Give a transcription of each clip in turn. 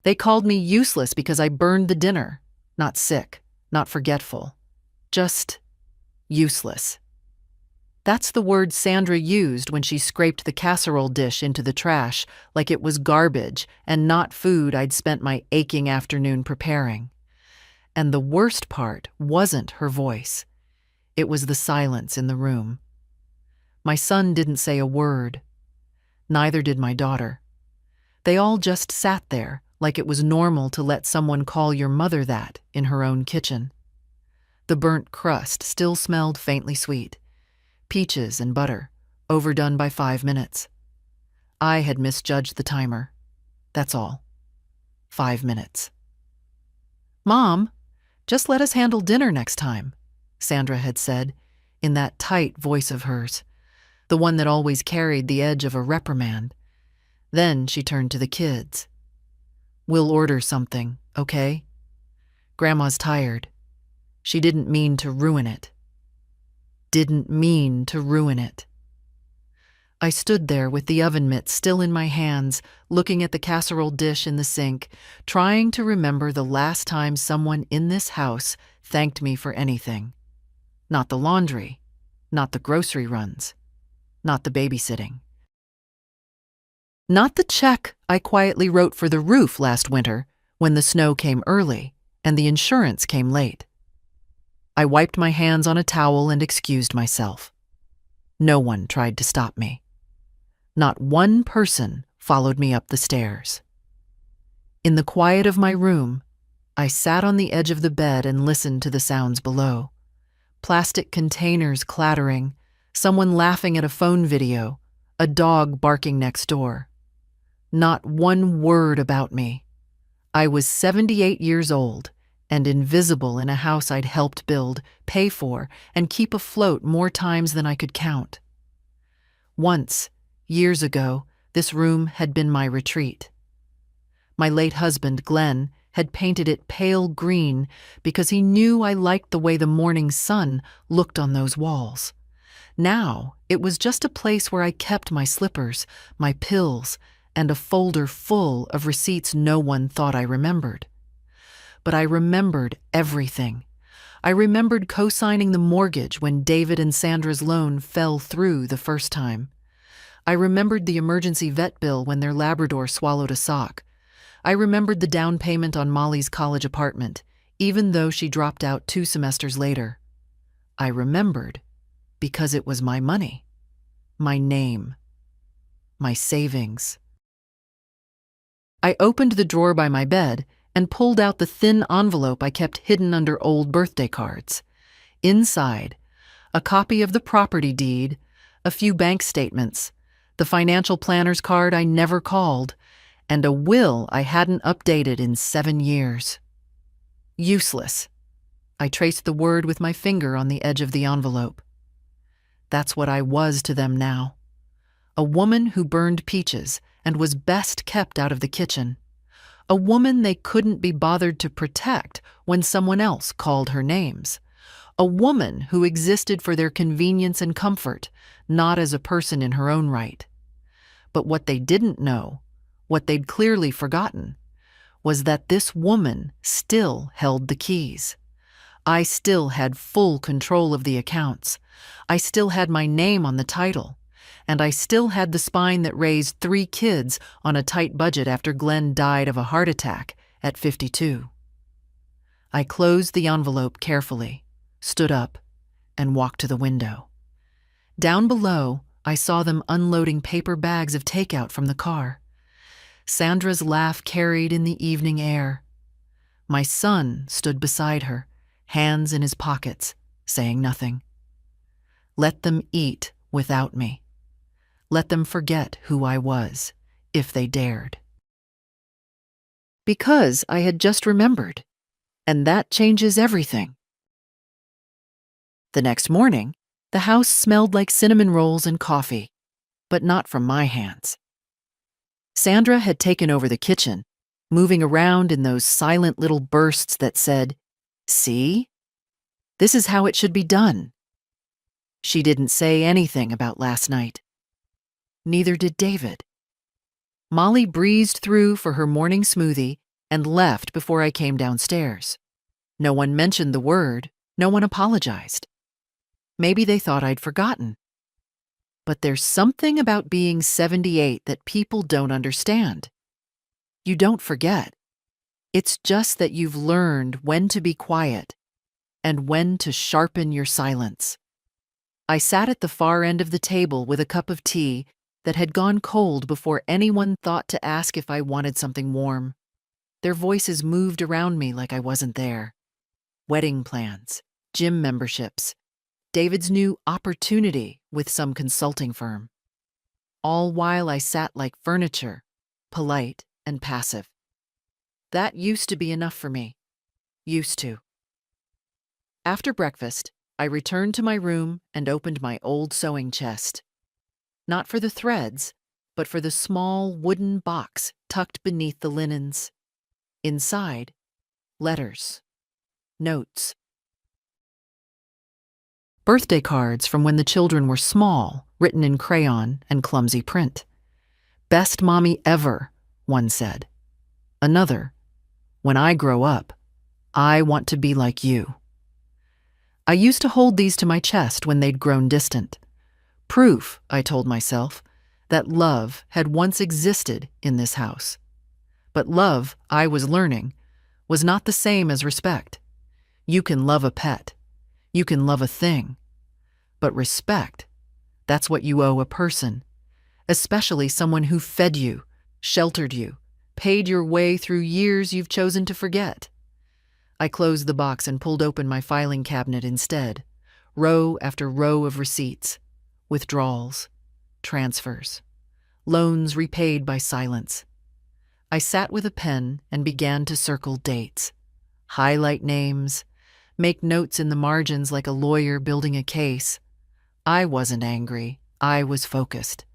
They called me useless because I burned the dinner. Not sick, not forgetful. Just useless. That's the word Sandra used when she scraped the casserole dish into the trash like it was garbage and not food I'd spent my aching afternoon preparing. And the worst part wasn't her voice. It was the silence in the room. My son didn't say a word. Neither did my daughter. They all just sat there like it was normal to let someone call your mother that in her own kitchen. The burnt crust still smelled faintly sweet. Peaches and butter, overdone by 5 minutes. I had misjudged the timer. That's all. 5 minutes. "Mom, just let us handle dinner next time," Sandra had said, in that tight voice of hers, the one that always carried the edge of a reprimand. Then she turned to the kids. "We'll order something, okay? Grandma's tired. She didn't mean to ruin it. Didn't mean to ruin it." I stood there with the oven mitt still in my hands, looking at the casserole dish in the sink, trying to remember the last time someone in this house thanked me for anything. Not the laundry, not the grocery runs, not the babysitting. Not the check I quietly wrote for the roof last winter when the snow came early and the insurance came late. I wiped my hands on a towel and excused myself. No one tried to stop me. Not one person followed me up the stairs. In the quiet of my room, I sat on the edge of the bed and listened to the sounds below. Plastic containers clattering, someone laughing at a phone video, a dog barking next door. Not one word about me. I was 78 years old and invisible in a house I'd helped build, pay for, and keep afloat more times than I could count. Once, years ago, this room had been my retreat. My late husband, Glenn, had painted it pale green because he knew I liked the way the morning sun looked on those walls. Now, it was just a place where I kept my slippers, my pills, and a folder full of receipts no one thought I remembered. But I remembered everything. I remembered co-signing the mortgage when David and Sandra's loan fell through the first time. I remembered the emergency vet bill when their Labrador swallowed a sock. I remembered the down payment on Molly's college apartment, even though she dropped out 2 semesters later. I remembered because it was my money, my name, my savings. I opened the drawer by my bed and pulled out the thin envelope I kept hidden under old birthday cards. Inside, a copy of the property deed, a few bank statements, the financial planner's card I never called, and a will I hadn't updated in 7 years. Useless. I traced the word with my finger on the edge of the envelope. That's what I was to them now. A woman who burned peaches and was best kept out of the kitchen. A woman they couldn't be bothered to protect when someone else called her names. A woman who existed for their convenience and comfort, not as a person in her own right. But what they didn't know, what they'd clearly forgotten, was that this woman still held the keys. I still had full control of the accounts. I still had my name on the title. And I still had the spine that raised 3 kids on a tight budget after Glenn died of a heart attack at 52. I closed the envelope carefully, stood up, and walked to the window. Down below, I saw them unloading paper bags of takeout from the car. Sandra's laugh carried in the evening air. My son stood beside her, hands in his pockets, saying nothing. Let them eat without me. Let them forget who I was, if they dared. Because I had just remembered, and that changes everything. The next morning, the house smelled like cinnamon rolls and coffee, but not from my hands. Sandra had taken over the kitchen, moving around in those silent little bursts that said, "See? This is how it should be done." She didn't say anything about last night. Neither did David. Molly breezed through for her morning smoothie and left before I came downstairs. No one mentioned the word, no one apologized. Maybe they thought I'd forgotten. But there's something about being 78 that people don't understand. You don't forget. It's just that you've learned when to be quiet and when to sharpen your silence. I sat at the far end of the table with a cup of tea that had gone cold before anyone thought to ask if I wanted something warm. Their voices moved around me like I wasn't there. Wedding plans, gym memberships, David's new opportunity with some consulting firm. All while I sat like furniture, polite and passive. That used to be enough for me. Used to. After breakfast, I returned to my room and opened my old sewing chest. Not for the threads, but for the small wooden box tucked beneath the linens. Inside, letters, notes. Birthday cards from when the children were small, written in crayon and clumsy print. "Best mommy ever," one said. Another, "When I grow up, I want to be like you." I used to hold these to my chest when they'd grown distant. Proof, I told myself, that love had once existed in this house. But love, I was learning, was not the same as respect. You can love a pet. You can love a thing. But respect, that's what you owe a person, especially someone who fed you, sheltered you, paid your way through years you've chosen to forget. I closed the box and pulled open my filing cabinet instead, row after row of receipts, withdrawals, transfers, loans repaid by silence. I sat with a pen and began to circle dates, highlight names, make notes in the margins like a lawyer building a case. I wasn't angry, I was focused.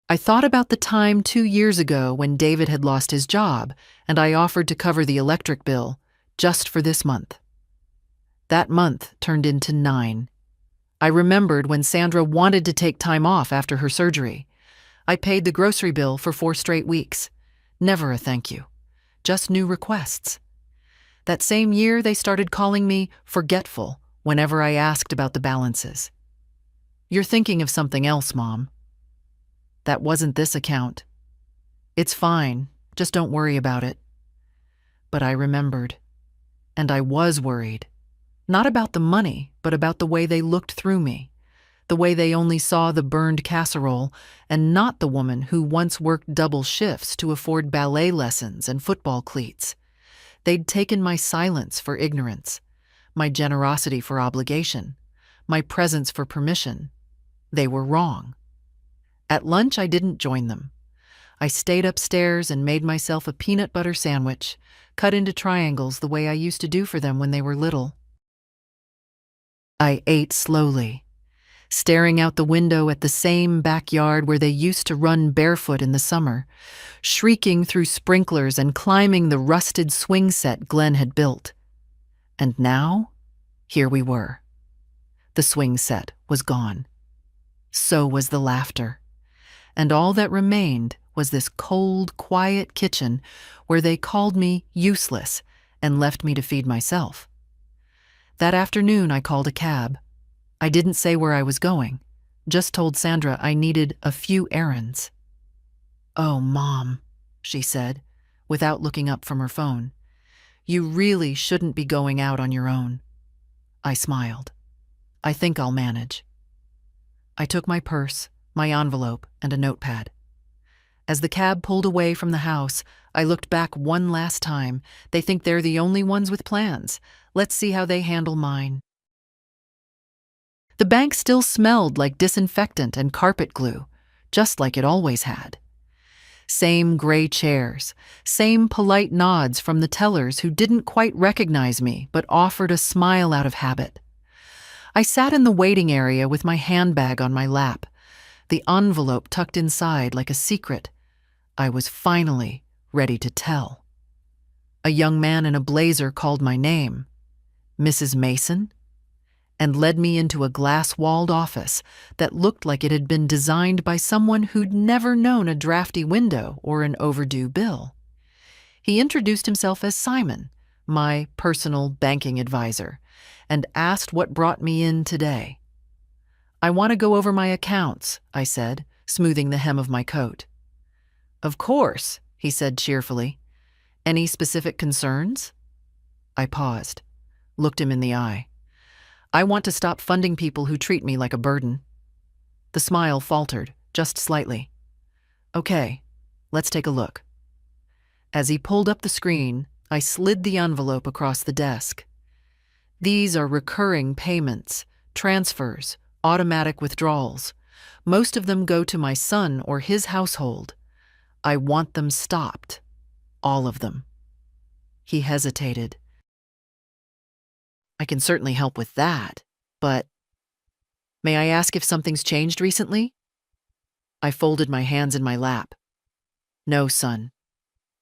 I thought about the time 2 years ago when David had lost his job and I offered to cover the electric bill just for this month. That month turned into 9. I remembered when Sandra wanted to take time off after her surgery. I paid the grocery bill for 4 straight weeks. Never a thank you, just new requests. That same year, they started calling me forgetful whenever I asked about the balances. "You're thinking of something else, Mom." That wasn't this account. "It's fine, just don't worry about it." But I remembered, and I was worried. Not about the money, but about the way they looked through me, the way they only saw the burned casserole and not the woman who once worked double shifts to afford ballet lessons and football cleats. They'd taken my silence for ignorance, my generosity for obligation, my presence for permission. They were wrong. At lunch, I didn't join them. I stayed upstairs and made myself a peanut butter sandwich, cut into triangles the way I used to do for them when they were little. I ate slowly, staring out the window at the same backyard where they used to run barefoot in the summer, shrieking through sprinklers and climbing the rusted swing set Glenn had built. And now, here we were. The swing set was gone. So was the laughter. And all that remained was this cold, quiet kitchen where they called me useless and left me to feed myself. That afternoon, I called a cab. I didn't say where I was going, just told Sandra I needed a few errands. "Oh, Mom," she said, without looking up from her phone. "You really shouldn't be going out on your own." I smiled. "I think I'll manage." I took my purse, my envelope, and a notepad. As the cab pulled away from the house, I looked back one last time. They think they're the only ones with plans. Let's see how they handle mine. The bank still smelled like disinfectant and carpet glue, just like it always had. Same gray chairs, same polite nods from the tellers who didn't quite recognize me but offered a smile out of habit. I sat in the waiting area with my handbag on my lap, the envelope tucked inside like a secret. I was finally ready to tell. A young man in a blazer called my name, "Mrs. Mason?" and led me into a glass-walled office that looked like it had been designed by someone who'd never known a drafty window or an overdue bill. He introduced himself as Simon, my personal banking advisor, and asked what brought me in today. "I want to go over my accounts," I said, smoothing the hem of my coat. "Of course," he said cheerfully. "Any specific concerns?" I paused, looked him in the eye. "I want to stop funding people who treat me like a burden." The smile faltered, just slightly. "Okay, let's take a look." As he pulled up the screen, I slid the envelope across the desk. "These are recurring payments, transfers, automatic withdrawals. Most of them go to my son or his household. I want them stopped. All of them." He hesitated. "I can certainly help with that, but may I ask if something's changed recently?" I folded my hands in my lap. "No, son.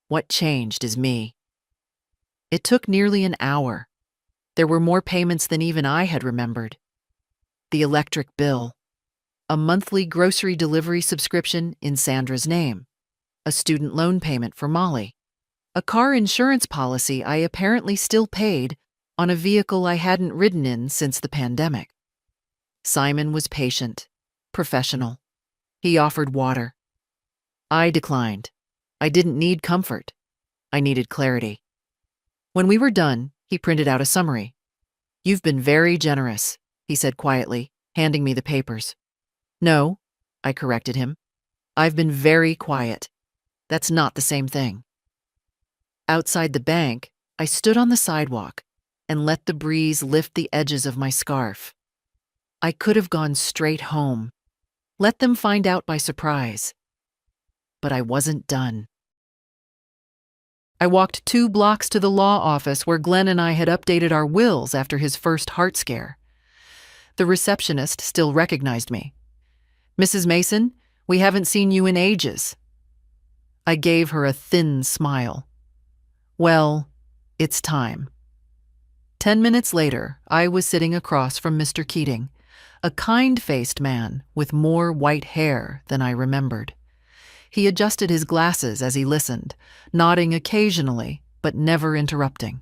What changed is me." It took nearly an hour. There were more payments than even I had remembered. The electric bill, a monthly grocery delivery subscription in Sandra's name, a student loan payment for Molly, a car insurance policy I apparently still paid on a vehicle I hadn't ridden in since the pandemic. Simon was patient, professional. He offered water. I declined. I didn't need comfort. I needed clarity. When we were done, he printed out a summary. "You've been very generous," he said quietly, handing me the papers. "No," I corrected him. "I've been very quiet. That's not the same thing." Outside the bank, I stood on the sidewalk and let the breeze lift the edges of my scarf. I could have gone straight home, let them find out by surprise. But I wasn't done. I walked 2 blocks to the law office where Glenn and I had updated our wills after his first heart scare. The receptionist still recognized me. "Mrs. Mason, we haven't seen you in ages." I gave her a thin smile. "Well, it's time." 10 minutes later, I was sitting across from Mr. Keating, a kind-faced man with more white hair than I remembered. He adjusted his glasses as he listened, nodding occasionally, but never interrupting.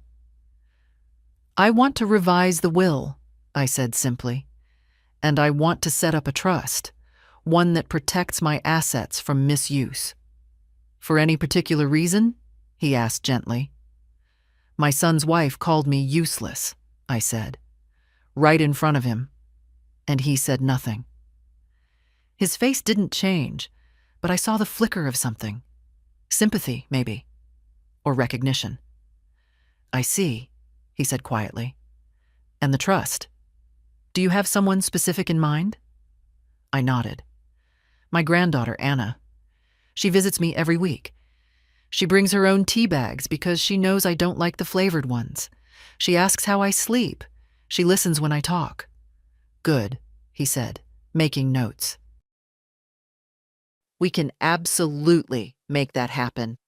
"I want to revise the will," I said simply, "and I want to set up a trust, one that protects my assets from misuse." "For any particular reason?" he asked gently. "My son's wife called me useless," I said, right in front of him, and he said nothing. His face didn't change, but I saw the flicker of something. Sympathy, maybe, or recognition. "I see," he said quietly. "And the trust? Do you have someone specific in mind?" I nodded. "My granddaughter, Anna. She visits me every week. She brings her own tea bags because she knows I don't like the flavored ones. She asks how I sleep. She listens when I talk." "Good," he said, making notes. "We can absolutely make that happen."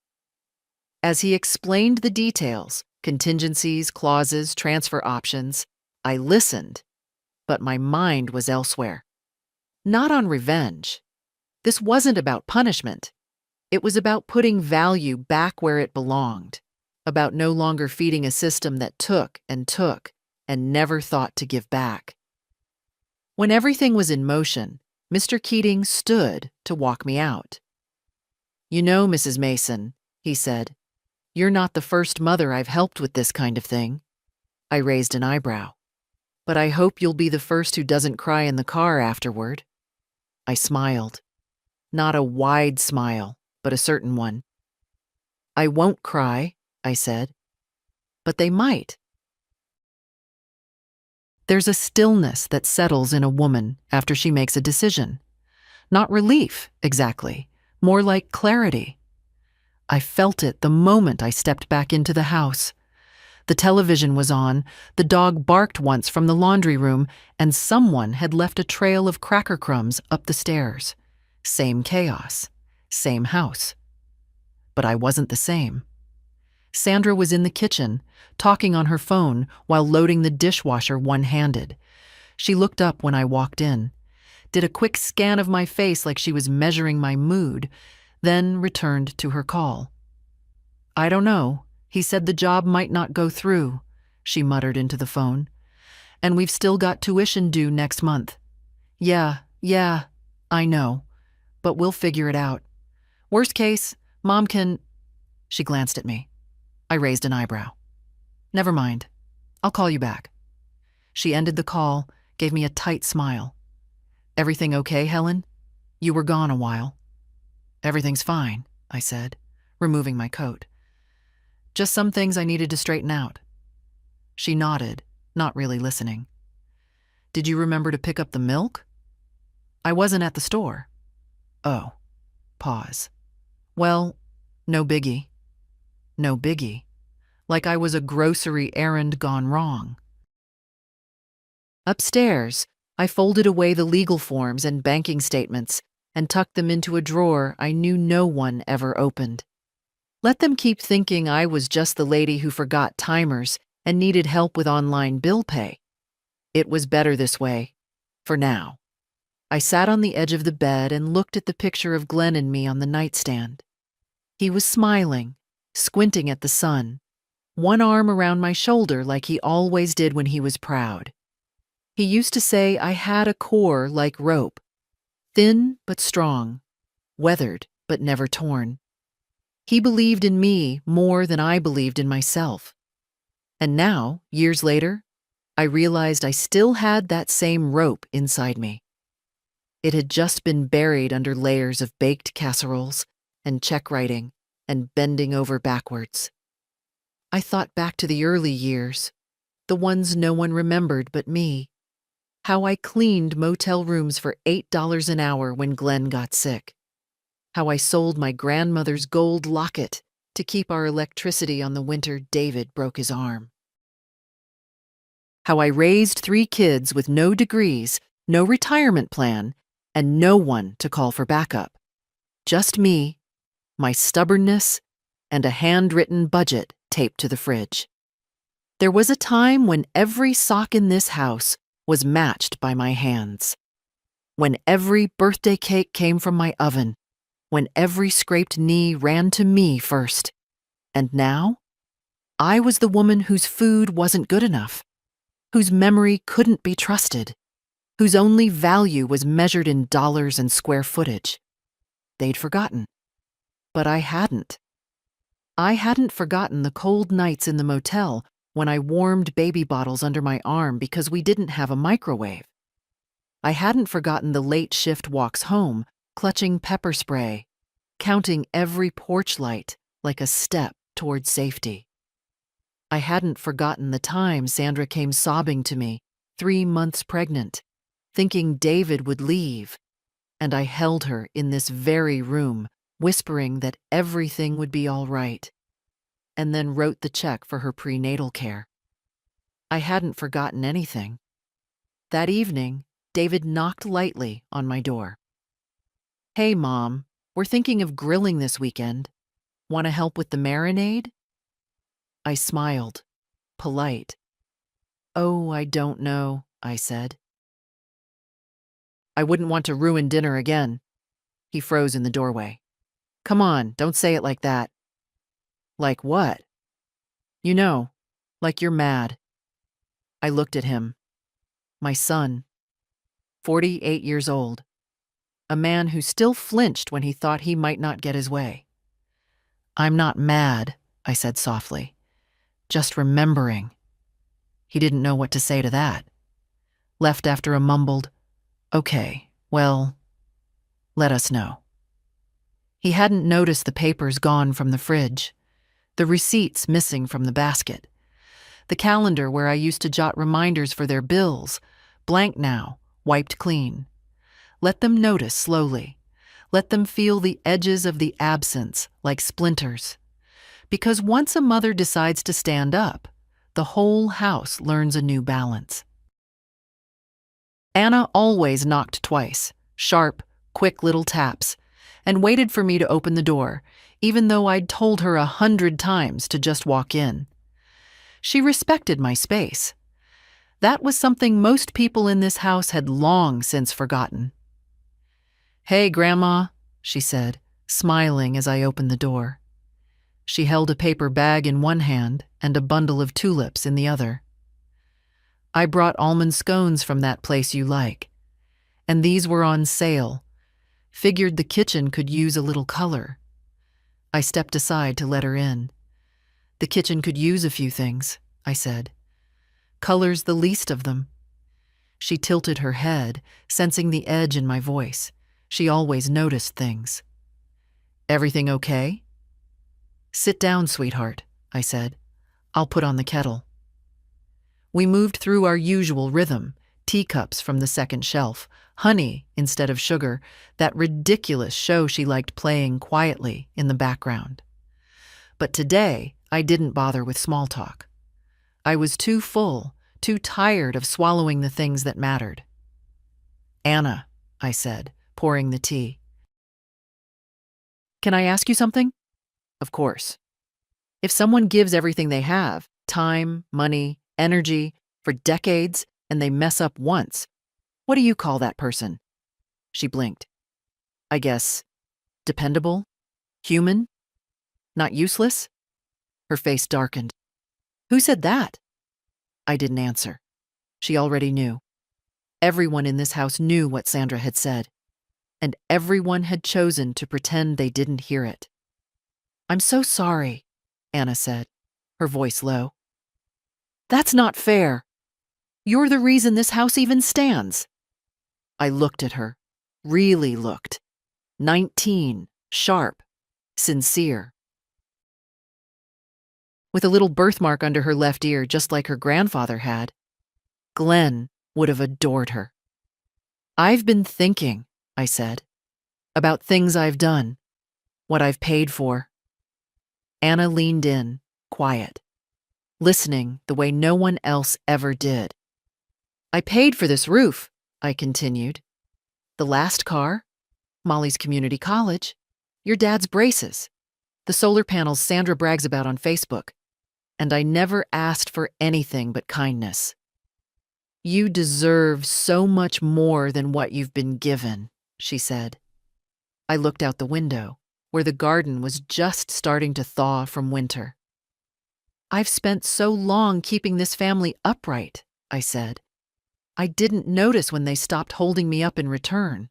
As he explained the details, contingencies, clauses, transfer options, I listened, but my mind was elsewhere. Not on revenge. This wasn't about punishment. It was about putting value back where it belonged, about no longer feeding a system that took and never thought to give back. When everything was in motion, Mr. Keating stood to walk me out. "You know, Mrs. Mason," he said, "you're not the first mother I've helped with this kind of thing." I raised an eyebrow. "But I hope you'll be the first who doesn't cry in the car afterward." I smiled. Not a wide smile, but a certain one. "I won't cry," I said. "But they might." There's a stillness that settles in a woman after she makes a decision. Not relief, exactly, more like clarity. I felt it the moment I stepped back into the house. The television was on, the dog barked once from the laundry room, and someone had left a trail of cracker crumbs up the stairs. Same chaos, same house. But I wasn't the same. Sandra was in the kitchen, talking on her phone while loading the dishwasher one-handed. She looked up when I walked in, did a quick scan of my face like she was measuring my mood, then returned to her call. I don't know. He said the job might not go through, she muttered into the phone. And we've still got tuition due next month. Yeah, I know. But we'll figure it out. Worst case, Mom can… She glanced at me. I raised an eyebrow. Never mind. I'll call you back. She ended the call, gave me a tight smile. Everything okay, Helen? You were gone a while. Everything's fine, I said, removing my coat. Just some things I needed to straighten out. She nodded, not really listening. Did you remember to pick up the milk? I wasn't at the store. Oh. Pause. Well, no biggie. No biggie. Like I was a grocery errand gone wrong. Upstairs, I folded away the legal forms and banking statements and tucked them into a drawer I knew no one ever opened. Let them keep thinking I was just the lady who forgot timers and needed help with online bill pay. It was better this way, for now. I sat on the edge of the bed and looked at the picture of Glenn and me on the nightstand. He was smiling, squinting at the sun, one arm around my shoulder like he always did when he was proud. He used to say I had a core like rope, thin but strong, weathered but never torn. He believed in me more than I believed in myself. And now, years later, I realized I still had that same rope inside me. It had just been buried under layers of baked casseroles and check writing and bending over backwards. I thought back to the early years, the ones no one remembered but me. How I cleaned motel rooms for $8 an hour when Glenn got sick. How I sold my grandmother's gold locket to keep our electricity on the winter David broke his arm. How I raised 3 kids with no degrees, no retirement plan, and no one to call for backup. Just me, my stubbornness, and a handwritten budget taped to the fridge. There was a time when every sock in this house was matched by my hands. When every birthday cake came from my oven. When every scraped knee ran to me first. And now, I was the woman whose food wasn't good enough, whose memory couldn't be trusted, whose only value was measured in dollars and square footage. They'd forgotten. But I hadn't. I hadn't forgotten the cold nights in the motel when I warmed baby bottles under my arm because we didn't have a microwave. I hadn't forgotten the late shift walks home, clutching pepper spray, counting every porch light like a step toward safety. I hadn't forgotten the time Sandra came sobbing to me, 3 months pregnant, thinking David would leave, and I held her in this very room, whispering that everything would be all right, and then wrote the check for her prenatal care. I hadn't forgotten anything. That evening, David knocked lightly on my door. Hey, Mom, we're thinking of grilling this weekend. Want to help with the marinade? I smiled, polite. Oh, I don't know, I said. I wouldn't want to ruin dinner again. He froze in the doorway. Come on, don't say it like that. Like what? You know, like you're mad. I looked at him. My son, 48 years old. A man who still flinched when he thought he might not get his way. I'm not mad, I said softly. Just remembering. He didn't know what to say to that. Left after a mumbled, okay, well, let us know. He hadn't noticed the papers gone from the fridge, the receipts missing from the basket, the calendar where I used to jot reminders for their bills, blank now, wiped clean. Let them notice slowly. Let them feel the edges of the absence like splinters. Because once a mother decides to stand up, the whole house learns a new balance. Anna always knocked twice, sharp, quick little taps, and waited for me to open the door, even though I'd told her 100 times to just walk in. She respected my space. That was something most people in this house had long since forgotten. Hey, Grandma, she said, smiling as I opened the door. She held a paper bag in one hand and a bundle of tulips in the other. I brought almond scones from that place you like, and these were on sale. Figured the kitchen could use a little color. I stepped aside to let her in. The kitchen could use a few things, I said. Color's the least of them. She tilted her head, sensing the edge in my voice. She always noticed things. Everything okay? Sit down, sweetheart, I said. I'll put on the kettle. We moved through our usual rhythm, teacups from the second shelf, honey instead of sugar, that ridiculous show she liked playing quietly in the background. But today, I didn't bother with small talk. I was too full, too tired of swallowing the things that mattered. Anna, I said, pouring the tea. Can I ask you something? Of course. If someone gives everything they have, time, money, energy, for decades, and they mess up once, what do you call that person? She blinked. I guess, dependable? Human? Not useless? Her face darkened. Who said that? I didn't answer. She already knew. Everyone in this house knew what Sandra had said, and everyone had chosen to pretend they didn't hear it. I'm so sorry, Anna said, her voice low. That's not fair. You're the reason this house even stands. I looked at her, really looked. 19, sharp, sincere. With a little birthmark under her left ear, just like her grandfather had. Glenn would have adored her. I've been thinking, I said, about things I've done, what I've paid for. Anna leaned in, quiet, listening the way no one else ever did. I paid for this roof, I continued. The last car, Molly's community college, your dad's braces, the solar panels Sandra brags about on Facebook, and I never asked for anything but kindness. You deserve so much more than what you've been given, she said. I looked out the window, where the garden was just starting to thaw from winter. I've spent so long keeping this family upright, I said. I didn't notice when they stopped holding me up in return.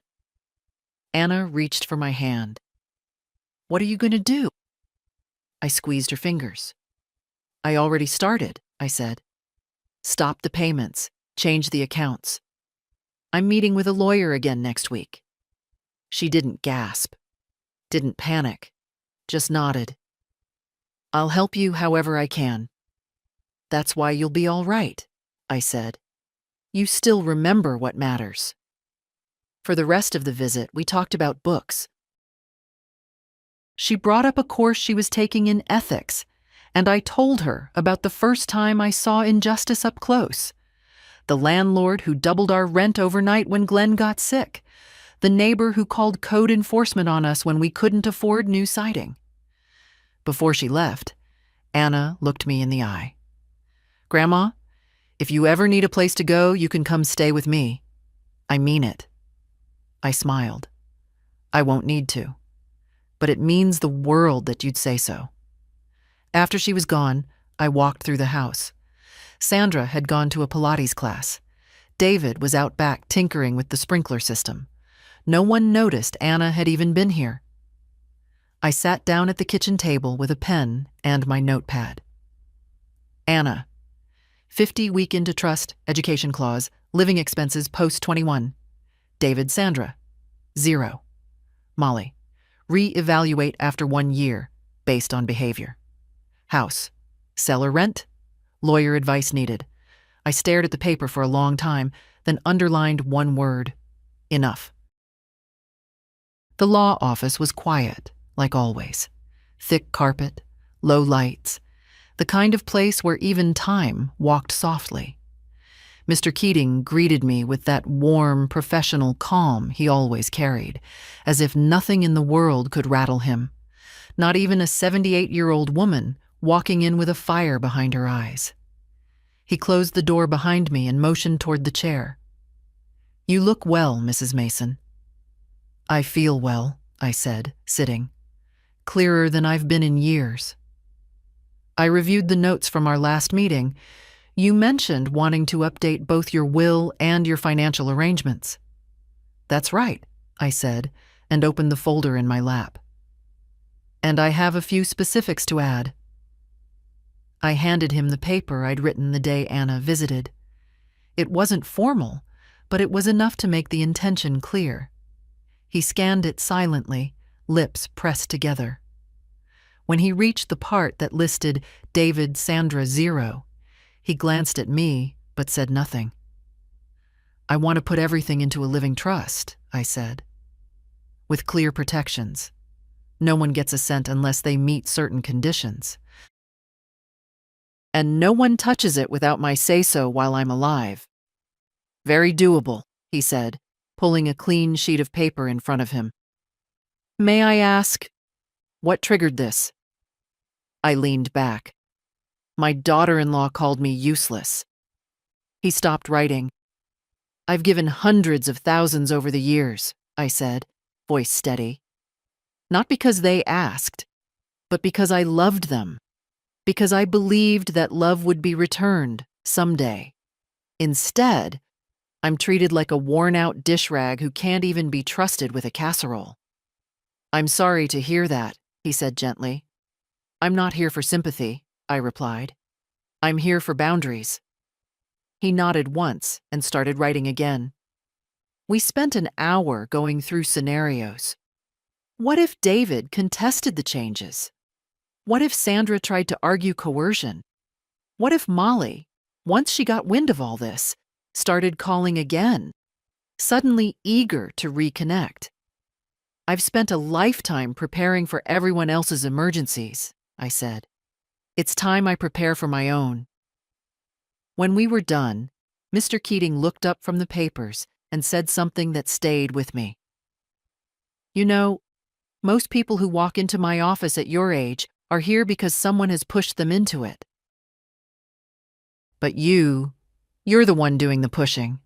Anna reached for my hand. What are you going to do? I squeezed her fingers. I already started, I said. Stop the payments, change the accounts. I'm meeting with a lawyer again next week. She didn't gasp, didn't panic, just nodded. I'll help you however I can. That's why you'll be all right, I said. You still remember what matters. For the rest of the visit, we talked about books. She brought up a course she was taking in ethics, and I told her about the first time I saw injustice up close. The landlord who doubled our rent overnight when Glenn got sick. The neighbor who called code enforcement on us when we couldn't afford new siding. Before she left, Anna looked me in the eye. Grandma, if you ever need a place to go, you can come stay with me. I mean it. I smiled. I won't need to. But it means the world that you'd say so. After she was gone, I walked through the house. Sandra had gone to a Pilates class. David was out back tinkering with the sprinkler system. No one noticed Anna had even been here. I sat down at the kitchen table with a pen and my notepad. Anna, 50 week into trust, education clause, living expenses post-21. David, Sandra, 0. Molly, re-evaluate after 1 year, based on behavior. House, seller rent, lawyer advice needed. I stared at the paper for a long time, then underlined one word, enough. The law office was quiet, like always. Thick carpet, low lights, the kind of place where even time walked softly. Mr. Keating greeted me with that warm, professional calm he always carried, as if nothing in the world could rattle him, not even a 78-year-old woman walking in with a fire behind her eyes. He closed the door behind me and motioned toward the chair. You look well, Mrs. Mason. I feel well, I said, sitting. Clearer than I've been in years. I reviewed the notes from our last meeting. You mentioned wanting to update both your will and your financial arrangements. That's right, I said, and opened the folder in my lap. And I have a few specifics to add. I handed him the paper I'd written the day Anna visited. It wasn't formal, but it was enough to make the intention clear. He scanned it silently, lips pressed together. When he reached the part that listed David Sandra 0, he glanced at me but said nothing. I want to put everything into a living trust, I said, with clear protections. No one gets a cent unless they meet certain conditions. And no one touches it without my say-so while I'm alive. Very doable, he said, pulling a clean sheet of paper in front of him. May I ask, what triggered this? I leaned back. My daughter-in-law called me useless. He stopped writing. I've given hundreds of thousands over the years, I said, voice steady. Not because they asked, but because I loved them. Because I believed that love would be returned someday. Instead, I'm treated like a worn-out dish rag who can't even be trusted with a casserole. I'm sorry to hear that, he said gently. I'm not here for sympathy, I replied. I'm here for boundaries. He nodded once and started writing again. We spent an hour going through scenarios. What if David contested the changes? What if Sandra tried to argue coercion? What if Molly, once she got wind of all this, started calling again, suddenly eager to reconnect? I've spent a lifetime preparing for everyone else's emergencies, I said. It's time I prepare for my own. When we were done, Mr. Keating looked up from the papers and said something that stayed with me. You know, most people who walk into my office at your age are here because someone has pushed them into it. But you're the one doing the pushing.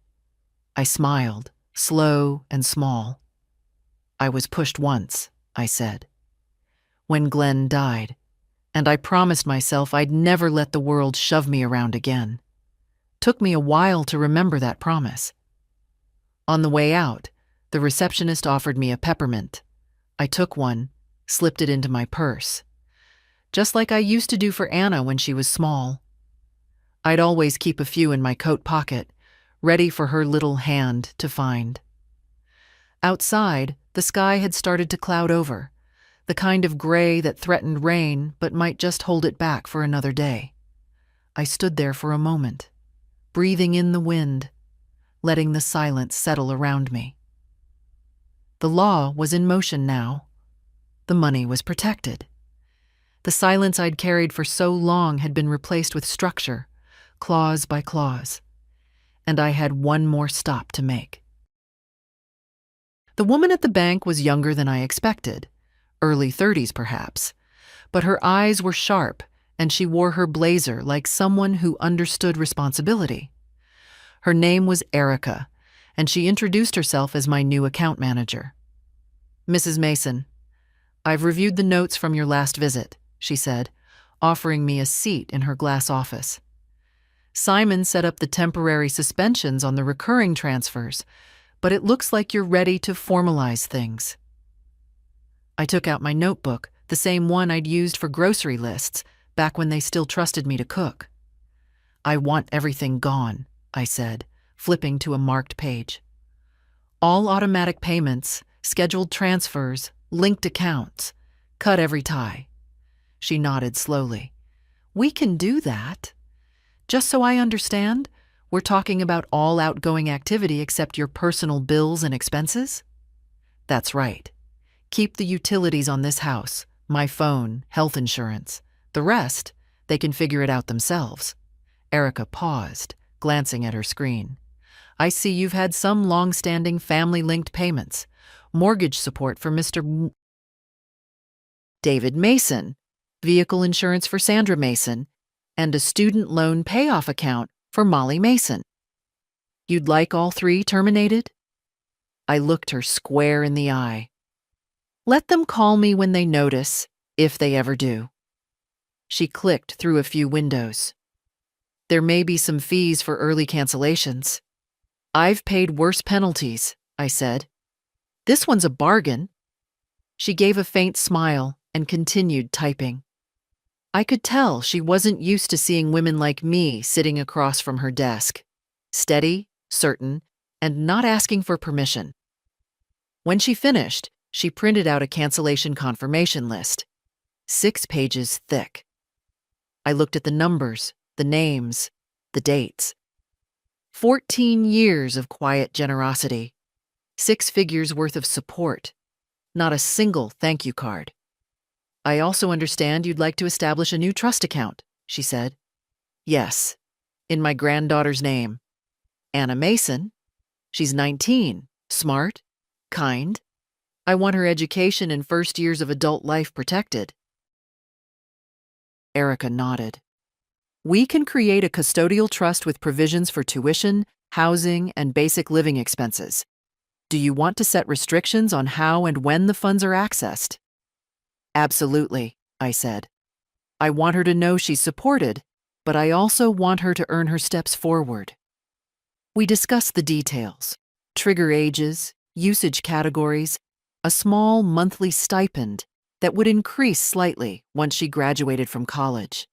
I smiled, slow and small. I was pushed once, I said, when Glenn died, and I promised myself I'd never let the world shove me around again. Took me a while to remember that promise. On the way out, the receptionist offered me a peppermint. I took one, slipped it into my purse. Just like I used to do for Anna when she was small. I'd always keep a few in my coat pocket, ready for her little hand to find. Outside, the sky had started to cloud over, the kind of gray that threatened rain but might just hold it back for another day. I stood there for a moment, breathing in the wind, letting the silence settle around me. The law was in motion now. The money was protected. The silence I'd carried for so long had been replaced with structure, clause by clause. And I had one more stop to make. The woman at the bank was younger than I expected, early 30s perhaps, but her eyes were sharp and she wore her blazer like someone who understood responsibility. Her name was Erica, and she introduced herself as my new account manager. Mrs. Mason, I've reviewed the notes from your last visit, she said, offering me a seat in her glass office. Simon set up the temporary suspensions on the recurring transfers, but it looks like you're ready to formalize things. I took out my notebook, the same one I'd used for grocery lists, back when they still trusted me to cook. I want everything gone, I said, flipping to a marked page. All automatic payments, scheduled transfers, linked accounts, cut every tie. She nodded slowly. We can do that. Just so I understand, we're talking about all outgoing activity except your personal bills and expenses? That's right. Keep the utilities on this house, my phone, health insurance. The rest, they can figure it out themselves. Erica paused, glancing at her screen. I see you've had some long-standing family-linked payments. Mortgage support for Mr. David Mason, vehicle insurance for Sandra Mason, and a student loan payoff account for Molly Mason. You'd like all three terminated? I looked her square in the eye. Let them call me when they notice, if they ever do. She clicked through a few windows. There may be some fees for early cancellations. I've paid worse penalties, I said. This one's a bargain. She gave a faint smile and continued typing. I could tell she wasn't used to seeing women like me sitting across from her desk, steady, certain, and not asking for permission. When she finished, she printed out a cancellation confirmation list, 6 pages thick. I looked at the numbers, the names, the dates. 14 years of quiet generosity, 6 figures worth of support, not a single thank you card. I also understand you'd like to establish a new trust account, she said. Yes, in my granddaughter's name. Anna Mason. She's 19, smart, kind. I want her education and first years of adult life protected. Erica nodded. We can create a custodial trust with provisions for tuition, housing, and basic living expenses. Do you want to set restrictions on how and when the funds are accessed? Absolutely, I said. I want her to know she's supported, but I also want her to earn her steps forward. We discussed the details, trigger ages, usage categories, a small monthly stipend that would increase slightly once she graduated from college.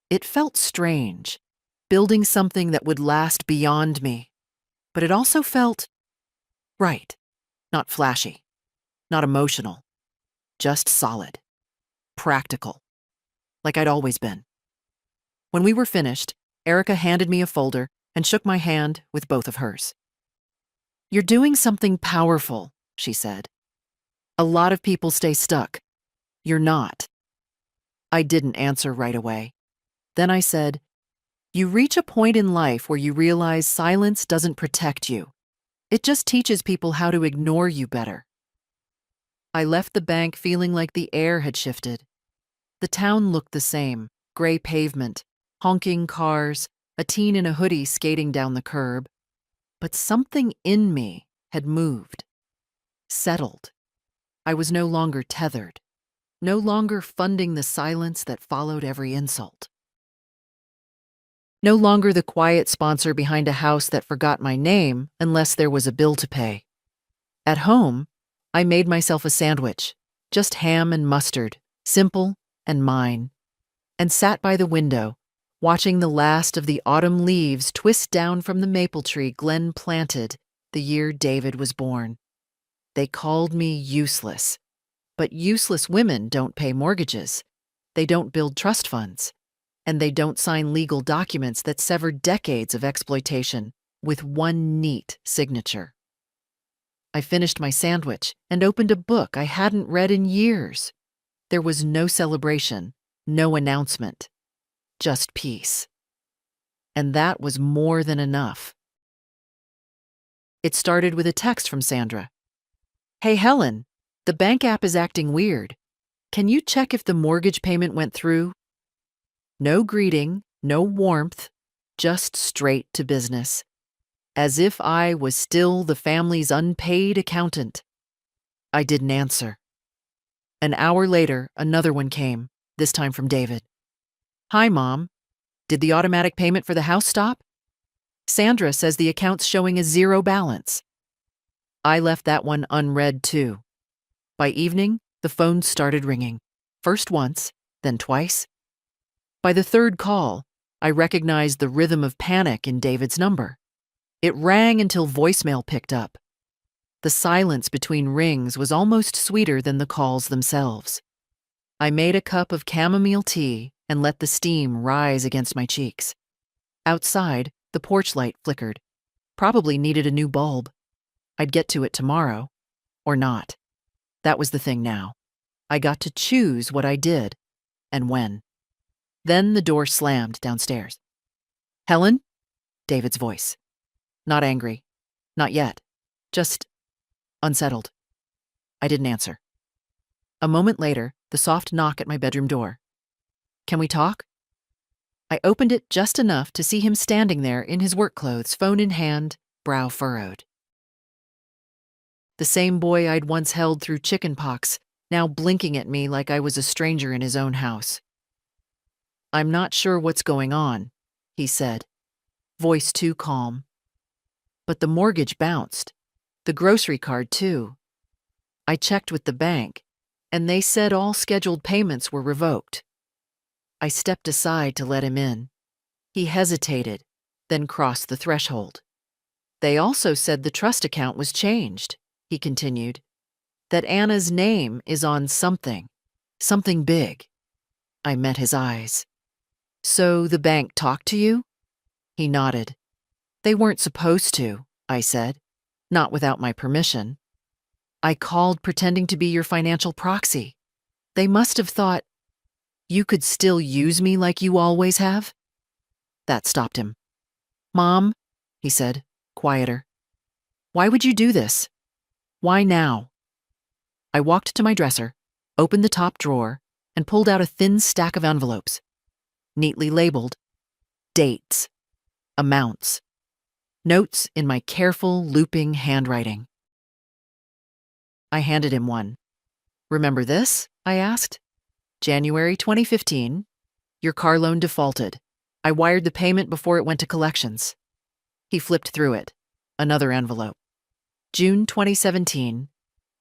It felt strange, building something that would last beyond me, but it also felt right, not flashy, not emotional, just solid, practical, like I'd always been. When we were finished, Erica handed me a folder and shook my hand with both of hers. You're doing something powerful, she said. A lot of people stay stuck. You're not. I didn't answer right away. Then I said, you reach a point in life where you realize silence doesn't protect you. It just teaches people how to ignore you better. I left the bank feeling like the air had shifted. The town looked the same, gray pavement, honking cars, a teen in a hoodie skating down the curb. But something in me had moved, settled. I was no longer tethered, no longer funding the silence that followed every insult. No longer the quiet sponsor behind a house that forgot my name unless there was a bill to pay. At home, I made myself a sandwich, just ham and mustard, simple and mine, and sat by the window, watching the last of the autumn leaves twist down from the maple tree Glenn planted the year David was born. They called me useless, but useless women don't pay mortgages, they don't build trust funds, and they don't sign legal documents that sever decades of exploitation with one neat signature. I finished my sandwich and opened a book I hadn't read in years. There was no celebration, no announcement, just peace. And that was more than enough. It started with a text from Sandra. Hey Helen, the bank app is acting weird. Can you check if the mortgage payment went through? No greeting, no warmth, just straight to business. As if I was still the family's unpaid accountant. I didn't answer. An hour later, another one came, this time from David. Hi, Mom. Did the automatic payment for the house stop? Sandra says the account's showing a 0 balance. I left that one unread too. By evening, the phone started ringing. First once, then twice. By the third call, I recognized the rhythm of panic in David's number. It rang until voicemail picked up. The silence between rings was almost sweeter than the calls themselves. I made a cup of chamomile tea and let the steam rise against my cheeks. Outside, the porch light flickered. Probably needed a new bulb. I'd get to it tomorrow, or not. That was the thing now. I got to choose what I did, and when. Then the door slammed downstairs. Helen? David's voice. Not angry. Not yet. Just unsettled. I didn't answer. A moment later, the soft knock at my bedroom door. Can we talk? I opened it just enough to see him standing there in his work clothes, phone in hand, brow furrowed. The same boy I'd once held through chicken pox, now blinking at me like I was a stranger in his own house. I'm not sure what's going on, he said, voice too calm. But the mortgage bounced. The grocery card, too. I checked with the bank, and they said all scheduled payments were revoked. I stepped aside to let him in. He hesitated, then crossed the threshold. They also said the trust account was changed, he continued, that Anna's name is on something big. I met his eyes. So the bank talked to you? He nodded. They weren't supposed to, I said, not without my permission. I called pretending to be your financial proxy. They must have thought you could still use me like you always have. That stopped him. Mom, he said, quieter. Why would you do this? Why now? I walked to my dresser, opened the top drawer, and pulled out a thin stack of envelopes, neatly labeled dates, amounts, notes in my careful, looping handwriting. I handed him one. Remember this? I asked. January 2015. Your car loan defaulted. I wired the payment before it went to collections. He flipped through it. Another envelope. June 2017.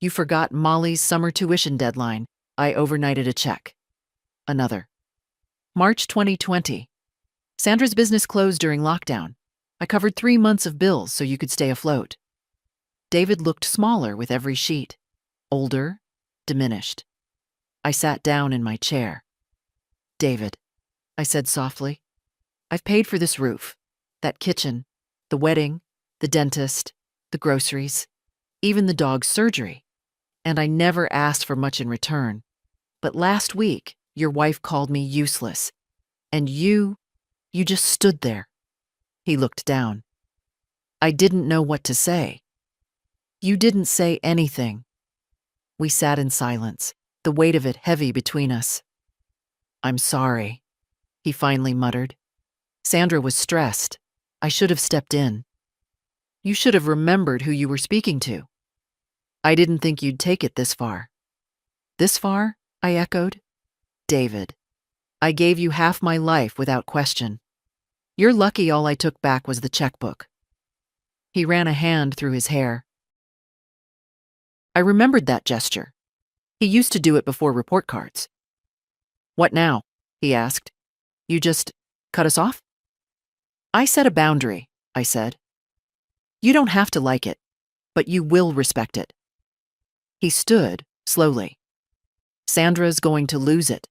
You forgot Molly's summer tuition deadline. I overnighted a check. Another. March 2020. Sandra's business closed during lockdown. I covered 3 months of bills so you could stay afloat. David looked smaller with every sheet. Older, diminished. I sat down in my chair. David, I said softly, I've paid for this roof, that kitchen, the wedding, the dentist, the groceries, even the dog's surgery. And I never asked for much in return. But last week, your wife called me useless. And you just stood there. He looked down. I didn't know what to say. You didn't say anything. We sat in silence, the weight of it heavy between us. I'm sorry, he finally muttered. Sandra was stressed. I should have stepped in. You should have remembered who you were speaking to. I didn't think you'd take it this far. This far? I echoed. David, I gave you half my life without question. You're lucky all I took back was the checkbook. He ran a hand through his hair. I remembered that gesture. He used to do it before report cards. What now? He asked. You just cut us off? I set a boundary, I said. You don't have to like it, but you will respect it. He stood, slowly. Sandra's going to lose it.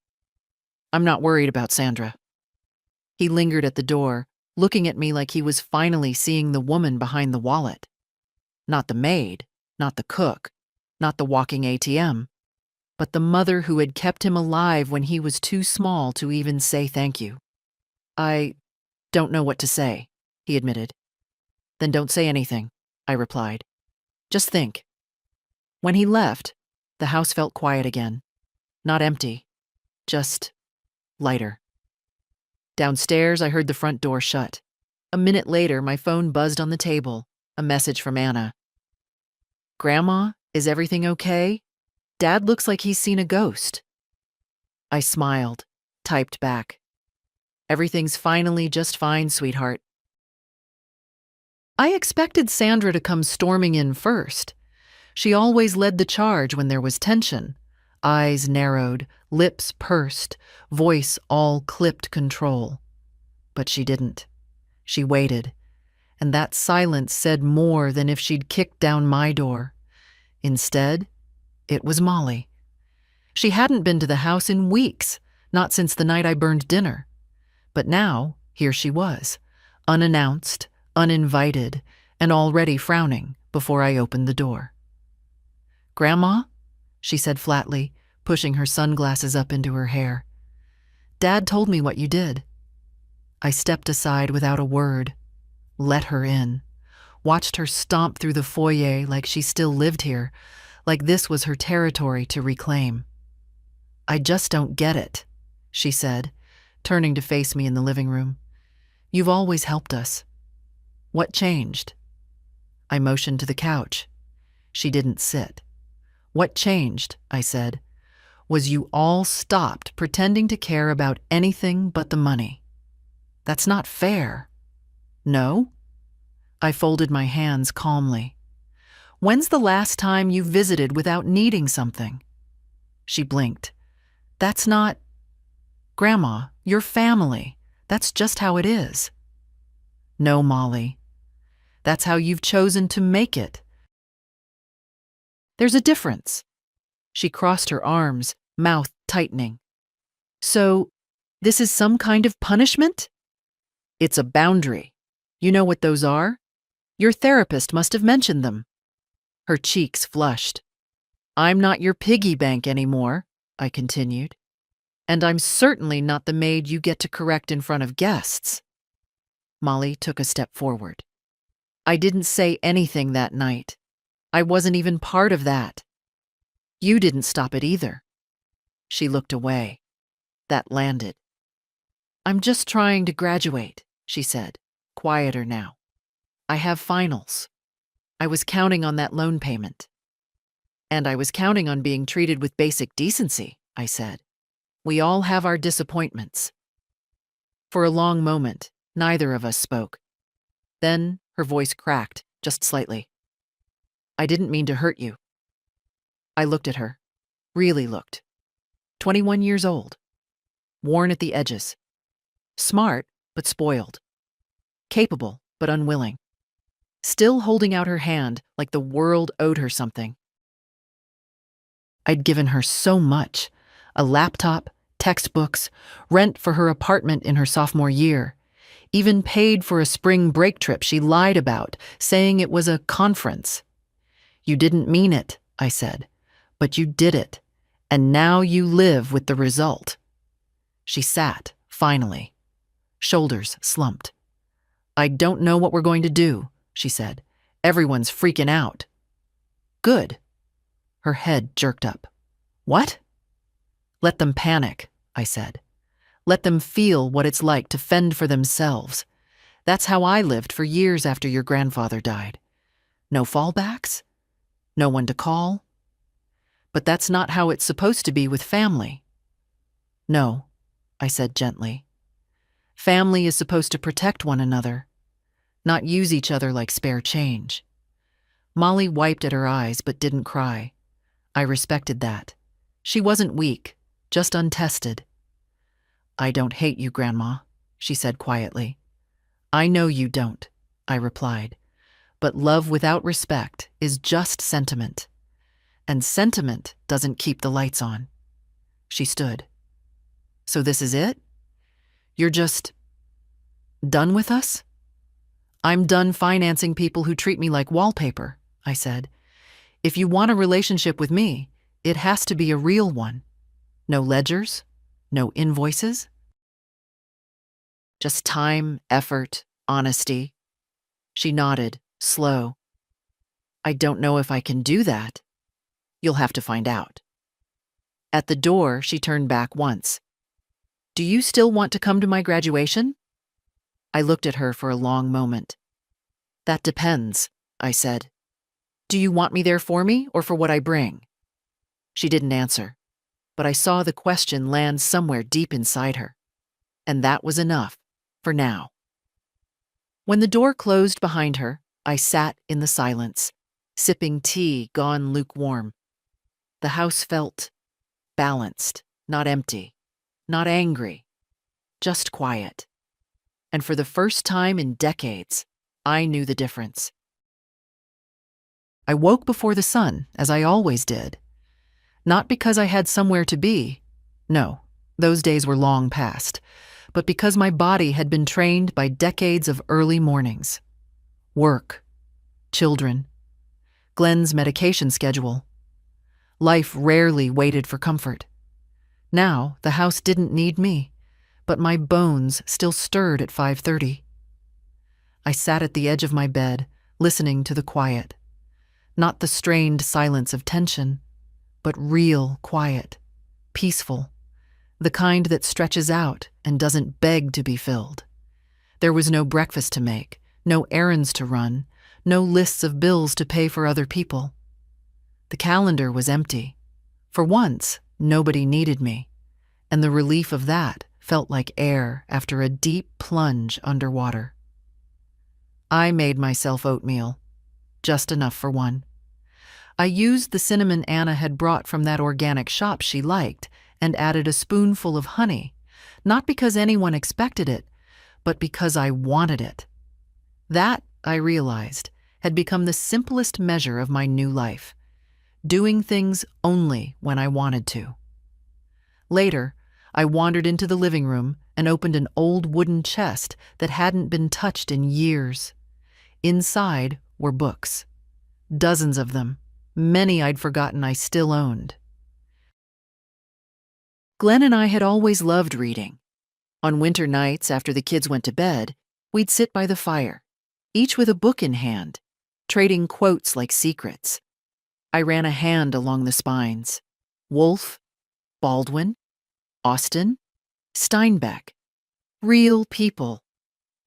I'm not worried about Sandra. He lingered at the door, looking at me like he was finally seeing the woman behind the wallet. Not the maid, not the cook, not the walking ATM, but the mother who had kept him alive when he was too small to even say thank you. I don't know what to say, he admitted. Then don't say anything, I replied. Just think. When he left, the house felt quiet again. Not empty, just lighter. Downstairs, I heard the front door shut. A minute later, my phone buzzed on the table, a message from Anna. Grandma, is everything okay? Dad looks like he's seen a ghost. I smiled, typed back. Everything's finally just fine, sweetheart. I expected Sandra to come storming in first. She always led the charge when there was tension. Eyes narrowed, lips pursed, voice all clipped control. But she didn't. She waited, and that silence said more than if she'd kicked down my door. Instead, it was Molly. She hadn't been to the house in weeks, not since the night I burned dinner. But now, here she was, unannounced, uninvited, and already frowning before I opened the door. Grandma? She said flatly, pushing her sunglasses up into her hair. Dad told me what you did. I stepped aside without a word, let her in, watched her stomp through the foyer like she still lived here, like this was her territory to reclaim. I just don't get it, she said, turning to face me in the living room. You've always helped us. What changed? I motioned to the couch. She didn't sit. What changed? I said. was you all stopped pretending to care about anything but the money. That's not fair. No? I folded my hands calmly. When's the last time you visited without needing something? She blinked. That's not… Grandma, you're family. That's just how it is. No, Molly. That's how you've chosen to make it. There's a difference. She crossed her arms, mouth tightening. So, this is some kind of punishment? It's a boundary. You know what those are? Your therapist must have mentioned them. Her cheeks flushed. I'm not your piggy bank anymore, I continued. And I'm certainly not the maid you get to correct in front of guests. Molly took a step forward. I didn't say anything that night. I wasn't even part of that. You didn't stop it either. She looked away. That landed. I'm just trying to graduate, she said, quieter now. I have finals. I was counting on that loan payment. And I was counting on being treated with basic decency, I said. We all have our disappointments. For a long moment, neither of us spoke. Then her voice cracked, just slightly. I didn't mean to hurt you. I looked at her. Really looked. 21 years old. Worn at the edges. Smart, but spoiled. Capable, but unwilling. Still holding out her hand like the world owed her something. I'd given her so much. A laptop, textbooks, rent for her apartment in her sophomore year. Even paid for a spring break trip she lied about, saying it was a conference. You didn't mean it, I said, but you did it, and now you live with the result. She sat, finally. Shoulders slumped. I don't know what we're going to do, she said. Everyone's freaking out. Good. Her head jerked up. What? Let them panic, I said. Let them feel what it's like to fend for themselves. That's how I lived for years after your grandfather died. No fallbacks? No one to call? But that's not how it's supposed to be with family. No, I said gently. Family is supposed to protect one another, not use each other like spare change. Molly wiped at her eyes but didn't cry. I respected that. She wasn't weak, just untested. I don't hate you, Grandma, she said quietly. I know you don't, I replied. But love without respect is just sentiment. And sentiment doesn't keep the lights on. She stood. So this is it? You're just done with us? I'm done financing people who treat me like wallpaper, I said. If you want a relationship with me, it has to be a real one. No ledgers, no invoices. Just time, effort, honesty. She nodded, slow. I don't know if I can do that. You'll have to find out. At the door, she turned back once. Do you still want to come to my graduation? I looked at her for a long moment. That depends, I said. Do you want me there for me or for what I bring? She didn't answer, but I saw the question land somewhere deep inside her. And that was enough, for now. When the door closed behind her, I sat in the silence, sipping tea gone lukewarm. The house felt balanced, not empty, not angry, just quiet. And for the first time in decades, I knew the difference. I woke before the sun, as I always did. Not because I had somewhere to be. No, those days were long past. But because my body had been trained by decades of early mornings. Work, children, Glenn's medication schedule. Life rarely waited for comfort. Now, the house didn't need me, but my bones still stirred at 5:30. I sat at the edge of my bed, listening to the quiet. Not the strained silence of tension, but real quiet, peaceful, the kind that stretches out and doesn't beg to be filled. There was no breakfast to make, no errands to run, no lists of bills to pay for other people. The calendar was empty. For once, Nobody needed me, and the relief of that felt like air after a deep plunge underwater. I made myself oatmeal, just enough for one. I used the cinnamon Anna had brought from that organic shop she liked and added a spoonful of honey, not because anyone expected it, but because I wanted it. That, I realized, had become the simplest measure of my new life, doing things only when I wanted to. Later, I wandered into the living room and opened an old wooden chest that hadn't been touched in years. Inside were books, dozens of them, many I'd forgotten I still owned. Glenn and I had always loved reading. On winter nights after the kids went to bed, we'd sit by the fire, each with a book in hand, trading quotes like secrets. I ran a hand along the spines. Wolfe, Baldwin, Austen, Steinbeck. Real people,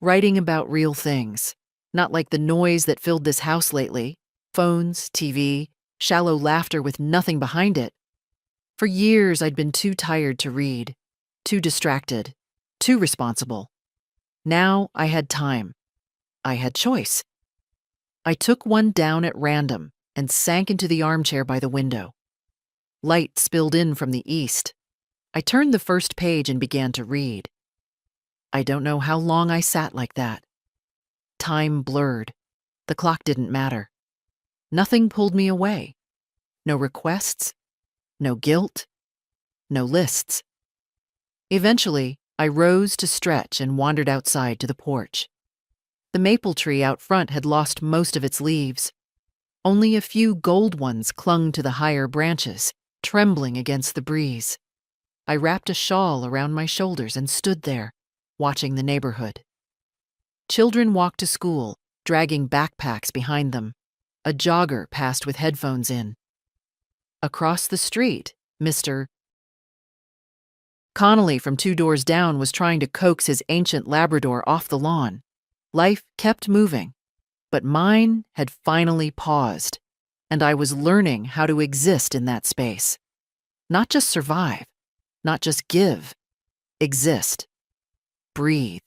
writing about real things, not like the noise that filled this house lately, phones, TV, shallow laughter with nothing behind it. For years I'd been too tired to read, too distracted, too responsible. Now I had time. I had choice. I took one down at random and sank into the armchair by the window. Light spilled in from the east. I turned the first page and began to read. I don't know how long I sat like that. Time blurred. The clock didn't matter. Nothing pulled me away. No requests, no guilt, no lists. Eventually, I rose to stretch and wandered outside to the porch. The maple tree out front had lost most of its leaves. Only a few gold ones clung to the higher branches, trembling against the breeze. I wrapped a shawl around my shoulders and stood there, watching the neighborhood. Children walked to school, dragging backpacks behind them. A jogger passed with headphones in. Across the street, Mr. Connolly from 2 doors down was trying to coax his ancient Labrador off the lawn. Life kept moving, but mine had finally paused, and I was learning how to exist in that space. Not just survive, not just give, exist, breathe.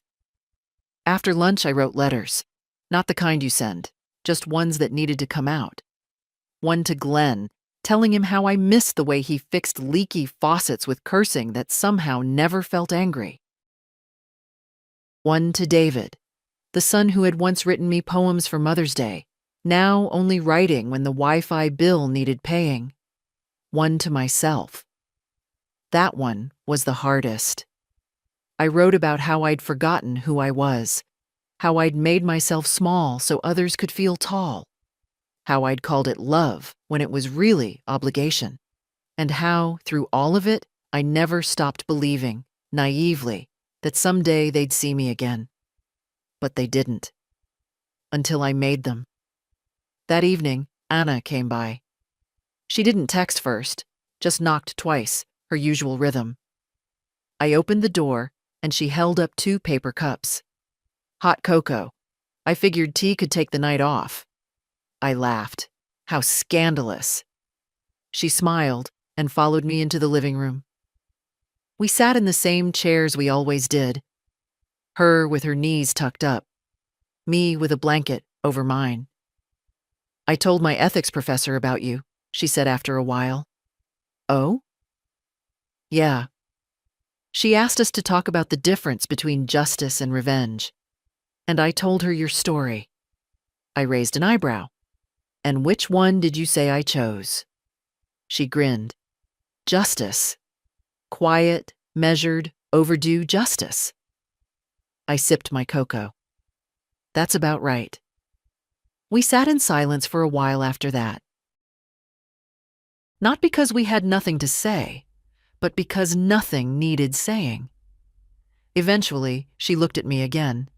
After lunch, I wrote letters, not the kind you send, just ones that needed to come out. One to Glenn, telling him how I missed the way he fixed leaky faucets with cursing that somehow never felt angry. One to David, the son who had once written me poems for Mother's Day, now only writing when the Wi-Fi bill needed paying. One to myself. That one was the hardest. I wrote about how I'd forgotten who I was, how I'd made myself small so others could feel tall, how I'd called it love when it was really obligation, and how, through all of it, I never stopped believing, naively, that someday they'd see me again. But they didn't. Until I made them. That evening, Anna came by. She didn't text first, just knocked twice, her usual rhythm. I opened the door, and she held up 2 paper cups. Hot cocoa. I figured tea could take the night off. I laughed. How scandalous. She smiled and followed me into the living room. We sat in the same chairs we always did. Her with her knees tucked up. Me with a blanket over mine. I told my ethics professor about you, she said after a while. Oh? Yeah. She asked us to talk about the difference between justice and revenge. And I told her your story. I raised an eyebrow. And which one did you say I chose? She grinned. Justice. Quiet, measured, overdue justice. I sipped my cocoa. That's about right. We sat in silence for a while after that. Not because we had nothing to say, but because nothing needed saying. Eventually, she looked at me again.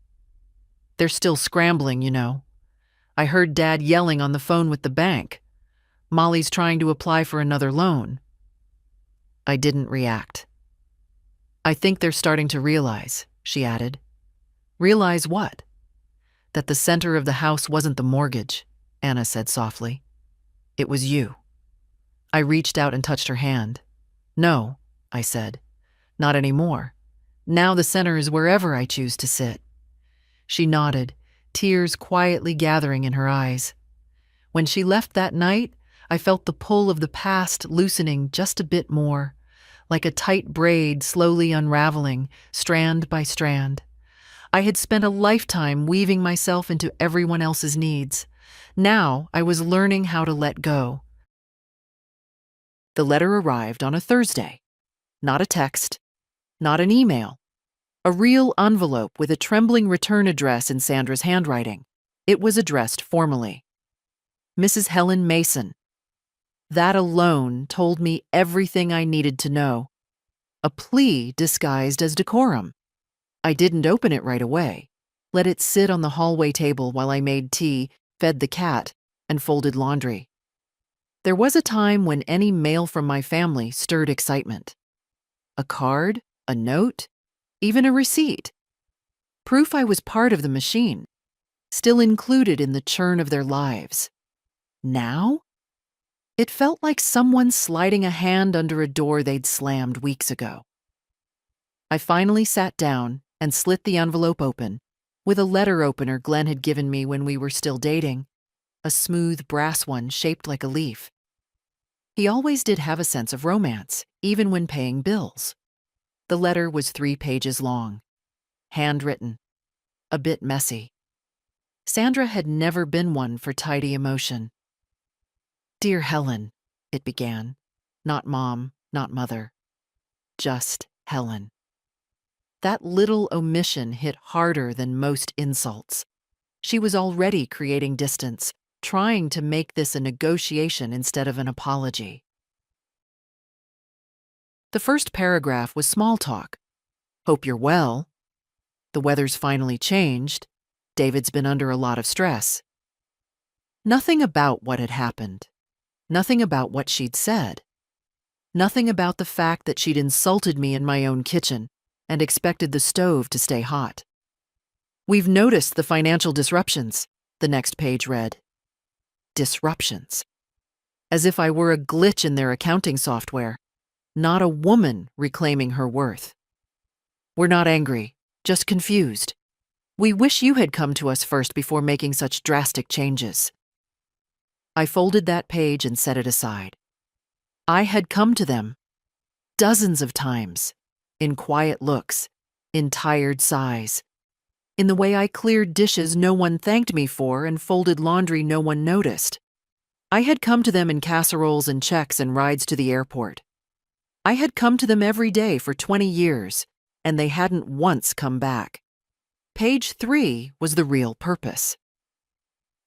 They're still scrambling, you know. I heard Dad yelling on the phone with the bank. Molly's trying to apply for another loan. I didn't react. I think they're starting to realize, she added. Realize what? That the center of the house wasn't the mortgage, Anna said softly. It was you. I reached out and touched her hand. No, I said. Not anymore. Now the center is wherever I choose to sit. She nodded, tears quietly gathering in her eyes. When she left that night, I felt the pull of the past loosening just a bit more, like a tight braid slowly unraveling, strand by strand. I had spent a lifetime weaving myself into everyone else's needs. Now I was learning how to let go. The letter arrived on a Thursday. Not a text, not an email. A real envelope with a trembling return address in Sandra's handwriting. It was addressed formally. Mrs. Helen Mason. That alone told me everything I needed to know. A plea disguised as decorum. I didn't open it right away. Let it sit on the hallway table while I made tea, fed the cat, and folded laundry. There was a time when any mail from my family stirred excitement. A card, a note, even a receipt. Proof I was part of the machine, still included in the churn of their lives. Now? It felt like someone sliding a hand under a door they'd slammed weeks ago. I finally sat down and slit the envelope open, with a letter opener Glenn had given me when we were still dating, a smooth brass one shaped like a leaf. He always did have a sense of romance, even when paying bills. The letter was 3 pages long, handwritten, a bit messy. Sandra had never been one for tidy emotion. "Dear Helen," it began. Not Mom, not Mother. Just Helen. That little omission hit harder than most insults. She was already creating distance, trying to make this a negotiation instead of an apology. The first paragraph was small talk. "Hope you're well. The weather's finally changed. David's been under a lot of stress." Nothing about what had happened. Nothing about what she'd said. Nothing about the fact that she'd insulted me in my own kitchen and expected the stove to stay hot. "We've noticed the financial disruptions," the next page read. Disruptions. As if I were a glitch in their accounting software, not a woman reclaiming her worth. "We're not angry, just confused. We wish you had come to us first before making such drastic changes." I folded that page and set it aside. I had come to them dozens of times, in quiet looks, in tired sighs, in the way I cleared dishes no one thanked me for and folded laundry no one noticed. I had come to them in casseroles and checks and rides to the airport. I had come to them every day for 20 years, and they hadn't once come back. Page 3 was the real purpose.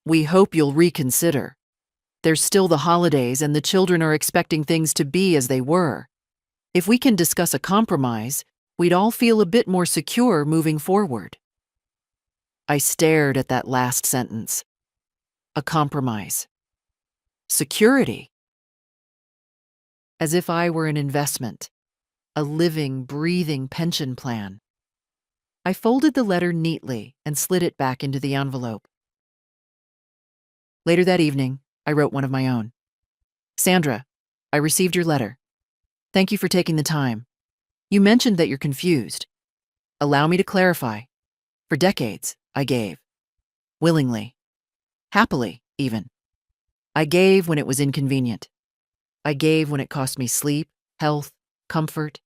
"We hope you'll reconsider. There's still the holidays and the children are expecting things to be as they were. If we can discuss a compromise, we'd all feel a bit more secure moving forward." I stared at that last sentence. A compromise. Security. As if I were an investment, a living, breathing pension plan. I folded the letter neatly and slid it back into the envelope. Later that evening, I wrote one of my own. "Sandra, I received your letter. Thank you for taking the time. You mentioned that you're confused. Allow me to clarify. For decades, I gave. Willingly. Happily, even. I gave when it was inconvenient. I gave when it cost me sleep, health, comfort.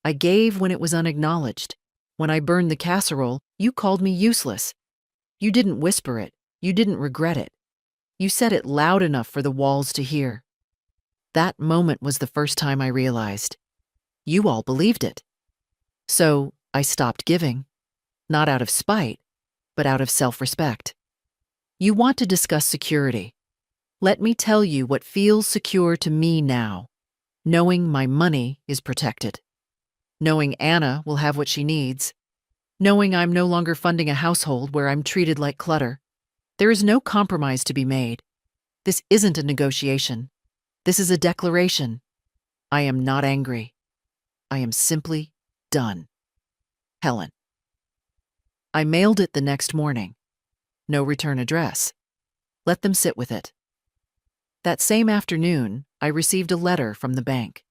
I gave when it was unacknowledged. When I burned the casserole, you called me useless. You didn't whisper it. You didn't regret it. You said it loud enough for the walls to hear. That moment was the first time I realized. You all believed it. So I stopped giving. Not out of spite, but out of self-respect. You want to discuss security. Let me tell you what feels secure to me now. Knowing my money is protected. Knowing Anna will have what she needs. Knowing I'm no longer funding a household where I'm treated like clutter. There is no compromise to be made. This isn't a negotiation. This is a declaration. I am not angry. I am simply done. Helen. I mailed it the next morning. No return address. Let them sit with it. That same afternoon, I received a letter from the bank.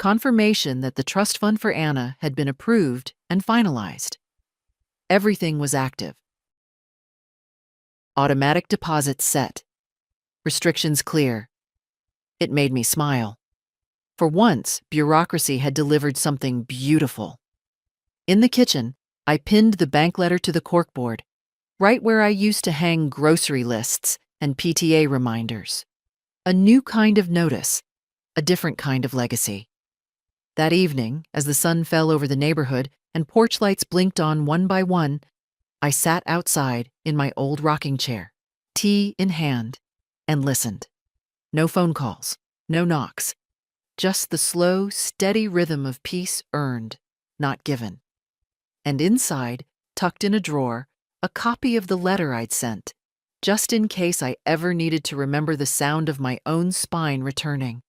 Confirmation that the trust fund for Anna had been approved and finalized. Everything was active. Automatic deposits set. Restrictions clear. It made me smile. For once, bureaucracy had delivered something beautiful. In the kitchen, I pinned the bank letter to the corkboard, right where I used to hang grocery lists and PTA reminders. A new kind of notice, a different kind of legacy. That evening, as the sun fell over the neighborhood and porch lights blinked on one by one, I sat outside in my old rocking chair, tea in hand, and listened. No phone calls, no knocks, just the slow, steady rhythm of peace earned, not given. And inside, tucked in a drawer, a copy of the letter I'd sent, just in case I ever needed to remember the sound of my own spine returning.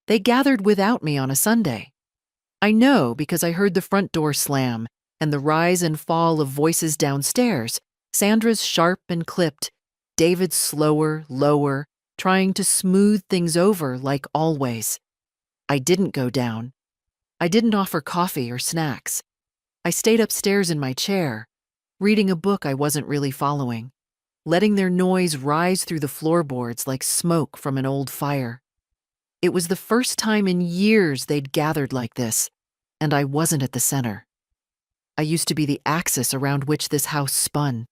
They gathered without me on a Sunday. I know because I heard the front door slam and the rise and fall of voices downstairs, Sandra's sharp and clipped, David's slower, lower, trying to smooth things over like always. I didn't go down. I didn't offer coffee or snacks. I stayed upstairs in my chair, reading a book I wasn't really following, letting their noise rise through the floorboards like smoke from an old fire. It was the first time in years they'd gathered like this, and I wasn't at the center. I used to be the axis around which this house spun.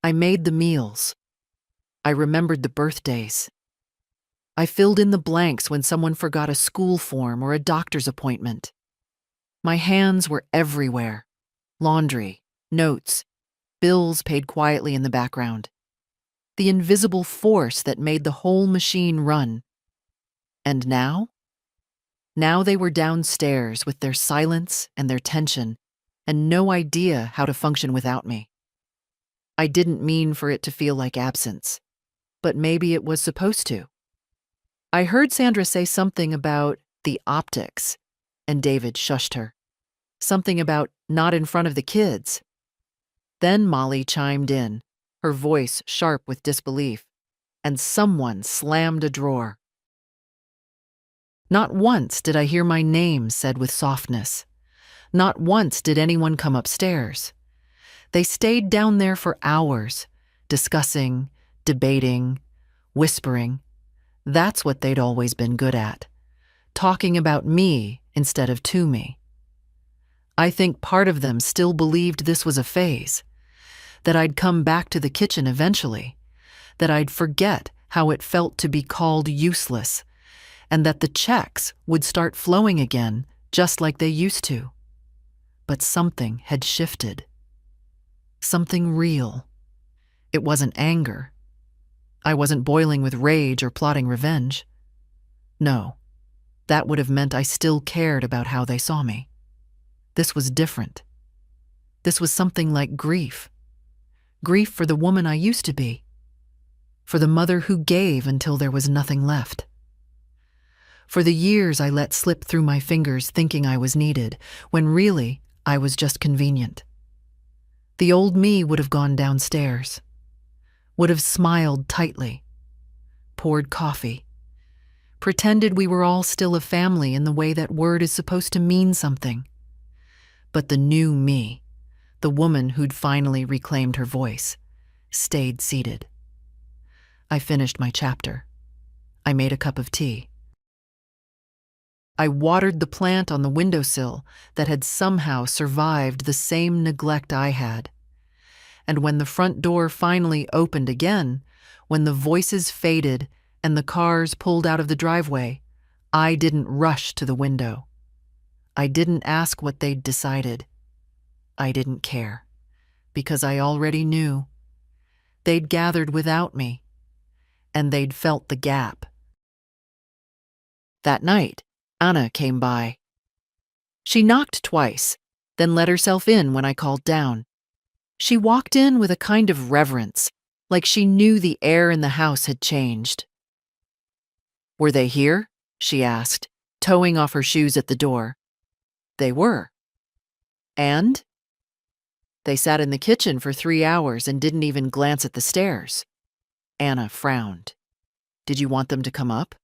I made the meals. I remembered the birthdays. I filled in the blanks when someone forgot a school form or a doctor's appointment. My hands were everywhere. Laundry, notes, bills paid quietly in the background. The invisible force that made the whole machine run. And now? Now they were downstairs with their silence and their tension, and no idea how to function without me. I didn't mean for it to feel like absence, but maybe it was supposed to. I heard Sandra say something about the optics, and David shushed her. Something about not in front of the kids. Then Molly chimed in, her voice sharp with disbelief, and someone slammed a drawer. Not once did I hear my name said with softness. Not once did anyone come upstairs. They stayed down there for hours, discussing, debating, whispering. That's what they'd always been good at, talking about me instead of to me. I think part of them still believed this was a phase, that I'd come back to the kitchen eventually, that I'd forget how it felt to be called useless, and that the checks would start flowing again just like they used to. But something had shifted. Something real. It wasn't anger. I wasn't boiling with rage or plotting revenge. No, that would have meant I still cared about how they saw me. This was different. This was something like grief. Grief for the woman I used to be. For the mother who gave until there was nothing left. For the years I let slip through my fingers thinking I was needed, when really I was just convenient. The old me would have gone downstairs, would have smiled tightly, poured coffee, pretended we were all still a family in the way that word is supposed to mean something. But the new me, the woman who'd finally reclaimed her voice, stayed seated. I finished my chapter. I made a cup of tea. I watered the plant on the windowsill that had somehow survived the same neglect I had. And when the front door finally opened again, when the voices faded and the cars pulled out of the driveway, I didn't rush to the window. I didn't ask what they'd decided. I didn't care, because I already knew. They'd gathered without me, and they'd felt the gap. That night, Anna came by. She knocked twice, then let herself in when I called down. She walked in with a kind of reverence, like she knew the air in the house had changed. "Were they here?" she asked, toeing off her shoes at the door. They were. "And?" "They sat in the kitchen for 3 hours and didn't even glance at the stairs." Anna frowned. "Did you want them to come up?"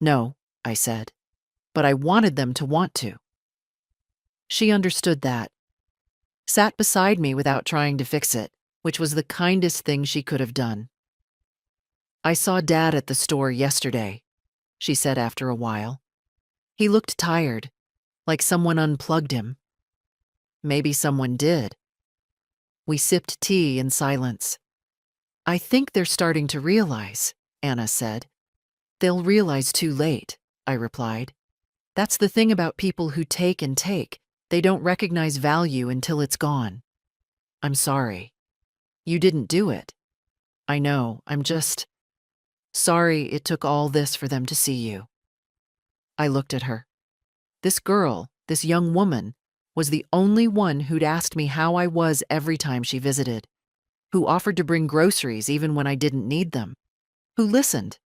"No, I said, but I wanted them to want to. She understood that, sat beside me without trying to fix it, which was the kindest thing she could have done. I saw Dad at the store yesterday, she said after a while. He looked tired, like someone unplugged him. Maybe someone did. We sipped tea in silence. I think they're starting to realize, Anna said. They'll realize too late, I replied. That's the thing about people who take and take. They don't recognize value until it's gone. I'm sorry. You didn't do it. I know, I'm just sorry it took all this for them to see you. I looked at her. This girl, this young woman, was the only one who'd asked me how I was every time she visited, who offered to bring groceries even when I didn't need them, who listened.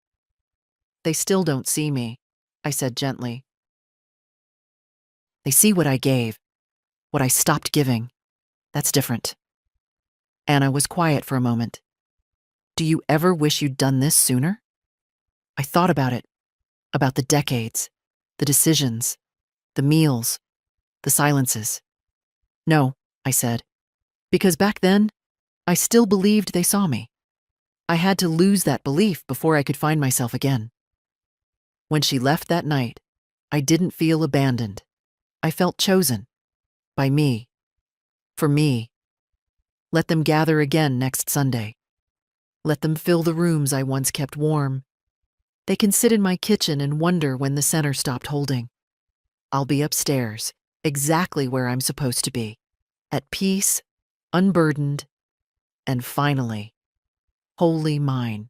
They still don't see me, I said gently. They see what I gave, what I stopped giving. That's different. Anna was quiet for a moment. Do you ever wish you'd done this sooner? I thought about it, about the decades, the decisions, the meals, the silences. No, I said, because back then, I still believed they saw me. I had to lose that belief before I could find myself again. When she left that night, I didn't feel abandoned. I felt chosen. By me. For me. Let them gather again next Sunday. Let them fill the rooms I once kept warm. They can sit in my kitchen and wonder when the center stopped holding. I'll be upstairs, exactly where I'm supposed to be, at peace, unburdened, and finally, wholly mine.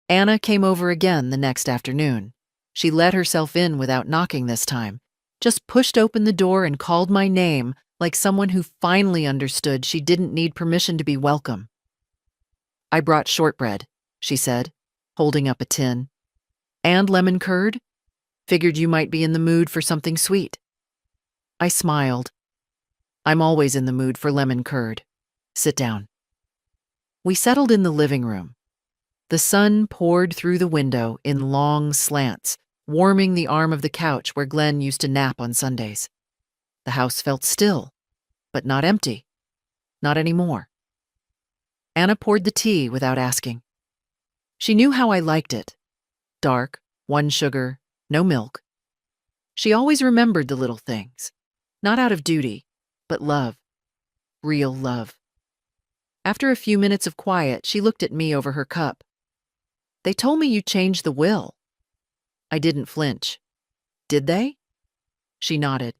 Anna came over again the next afternoon. She let herself in without knocking this time, just pushed open the door and called my name like someone who finally understood she didn't need permission to be welcome. I brought shortbread, she said, holding up a tin. And lemon curd? Figured you might be in the mood for something sweet. I smiled. I'm always in the mood for lemon curd. Sit down. We settled in the living room. The sun poured through the window in long slants, warming the arm of the couch where Glenn used to nap on Sundays. The house felt still, but not empty. Not anymore. Anna poured the tea without asking. She knew how I liked it. Dark, 1 sugar, no milk. She always remembered the little things, not out of duty, but love. Real love. After a few minutes of quiet, she looked at me over her cup. They told me you changed the will. I didn't flinch. Did they? She nodded.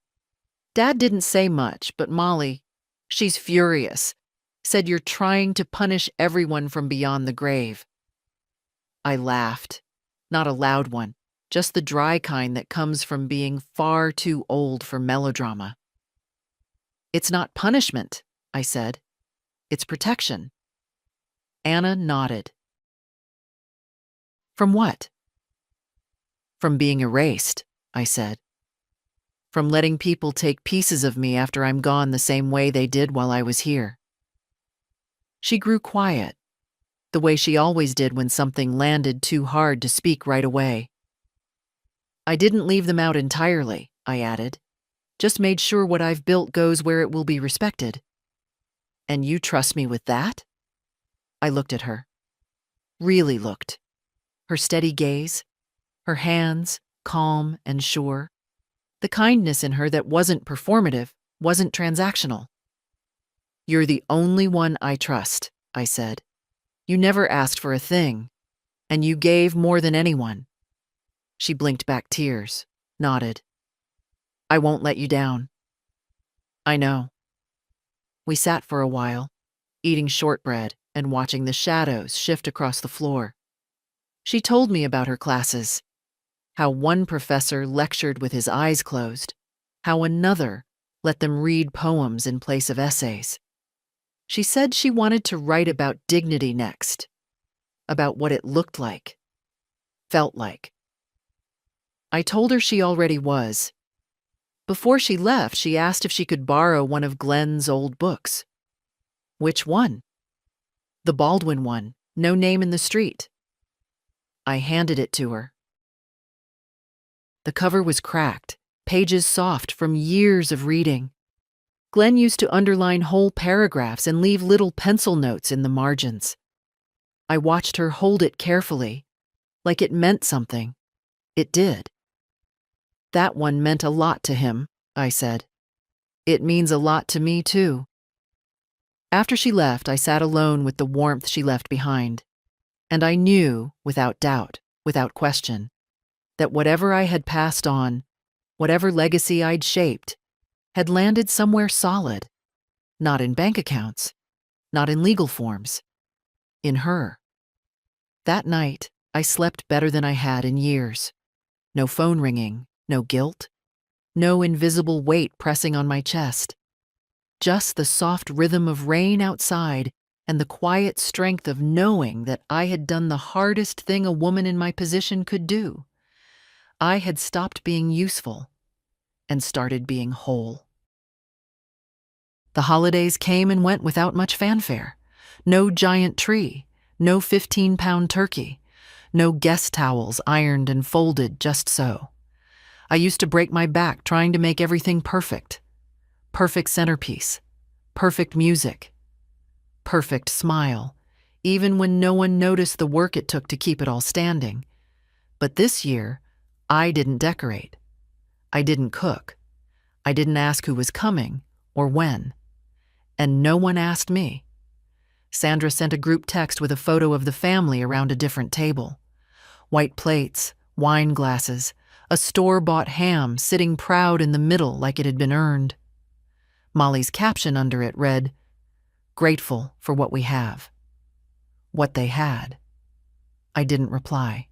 Dad didn't say much, but Molly, she's furious, said you're trying to punish everyone from beyond the grave. I laughed. Not a loud one, just the dry kind that comes from being far too old for melodrama. It's not punishment, I said. It's protection. Anna nodded. From what? From being erased, I said. From letting people take pieces of me after I'm gone the same way they did while I was here. She grew quiet, the way she always did when something landed too hard to speak right away. I didn't leave them out entirely, I added. Just made sure what I've built goes where it will be respected. And you trust me with that? I looked at her. Really looked. Her steady gaze, her hands, calm and sure. The kindness in her that wasn't performative, wasn't transactional. You're the only one I trust, I said. You never asked for a thing, and you gave more than anyone. She blinked back tears, nodded. I won't let you down. I know. We sat for a while, eating shortbread and watching the shadows shift across the floor. She told me about her classes, how one professor lectured with his eyes closed, how another let them read poems in place of essays. She said she wanted to write about dignity next, about what it looked like, felt like. I told her she already was. Before she left, she asked if she could borrow one of Glenn's old books. Which one? The Baldwin one, no name in the street. I handed it to her. The cover was cracked, pages soft from years of reading. Glenn used to underline whole paragraphs and leave little pencil notes in the margins. I watched her hold it carefully, like it meant something. It did. That one meant a lot to him, I said. It means a lot to me, too. After she left, I sat alone with the warmth she left behind. And I knew, without doubt, without question, that whatever I had passed on, whatever legacy I'd shaped, had landed somewhere solid. Not in bank accounts, not in legal forms. In her. That night, I slept better than I had in years. No phone ringing, no guilt, no invisible weight pressing on my chest. Just the soft rhythm of rain outside and the quiet strength of knowing that I had done the hardest thing a woman in my position could do. I had stopped being useful and started being whole. The holidays came and went without much fanfare. No giant tree, no 15-pound turkey, no guest towels ironed and folded just so. I used to break my back trying to make everything perfect. Perfect centerpiece, perfect music, perfect smile, even when no one noticed the work it took to keep it all standing. But this year, I didn't decorate. I didn't cook. I didn't ask who was coming or when. And no one asked me. Sandra sent a group text with a photo of the family around a different table. White plates, wine glasses, a store-bought ham sitting proud in the middle like it had been earned. Molly's caption under it read, "Grateful for what we have." What they had. I didn't reply.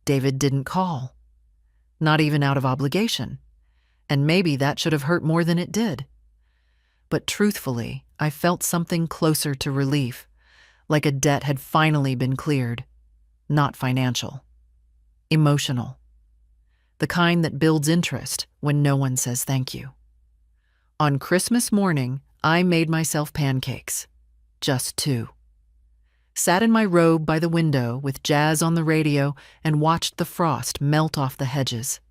David didn't call. Not even out of obligation. And maybe that should have hurt more than it did. But truthfully, I felt something closer to relief, like a debt had finally been cleared. Not financial. Emotional. The kind that builds interest when no one says thank you. On Christmas morning, I made myself pancakes. Just 2. Sat in my robe by the window with jazz on the radio and watched the frost melt off the hedges.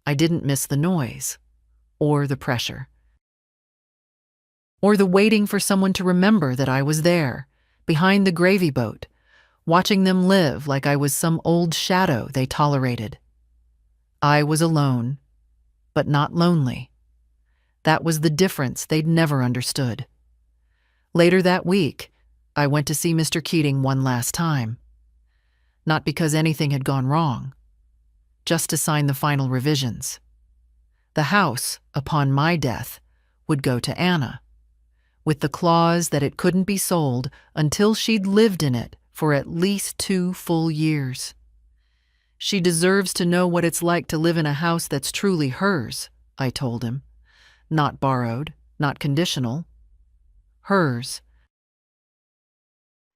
I didn't miss the noise, or the pressure, or the waiting for someone to remember that I was there, behind the gravy boat, watching them live like I was some old shadow they tolerated. I was alone, but not lonely. That was the difference they'd never understood. Later that week, I went to see Mr. Keating one last time. Not because anything had gone wrong, just to sign the final revisions. The house, upon my death, would go to Anna, with the clause that it couldn't be sold until she'd lived in it for at least 2 full years. She deserves to know what it's like to live in a house that's truly hers, I told him. Not borrowed, not conditional. Hers.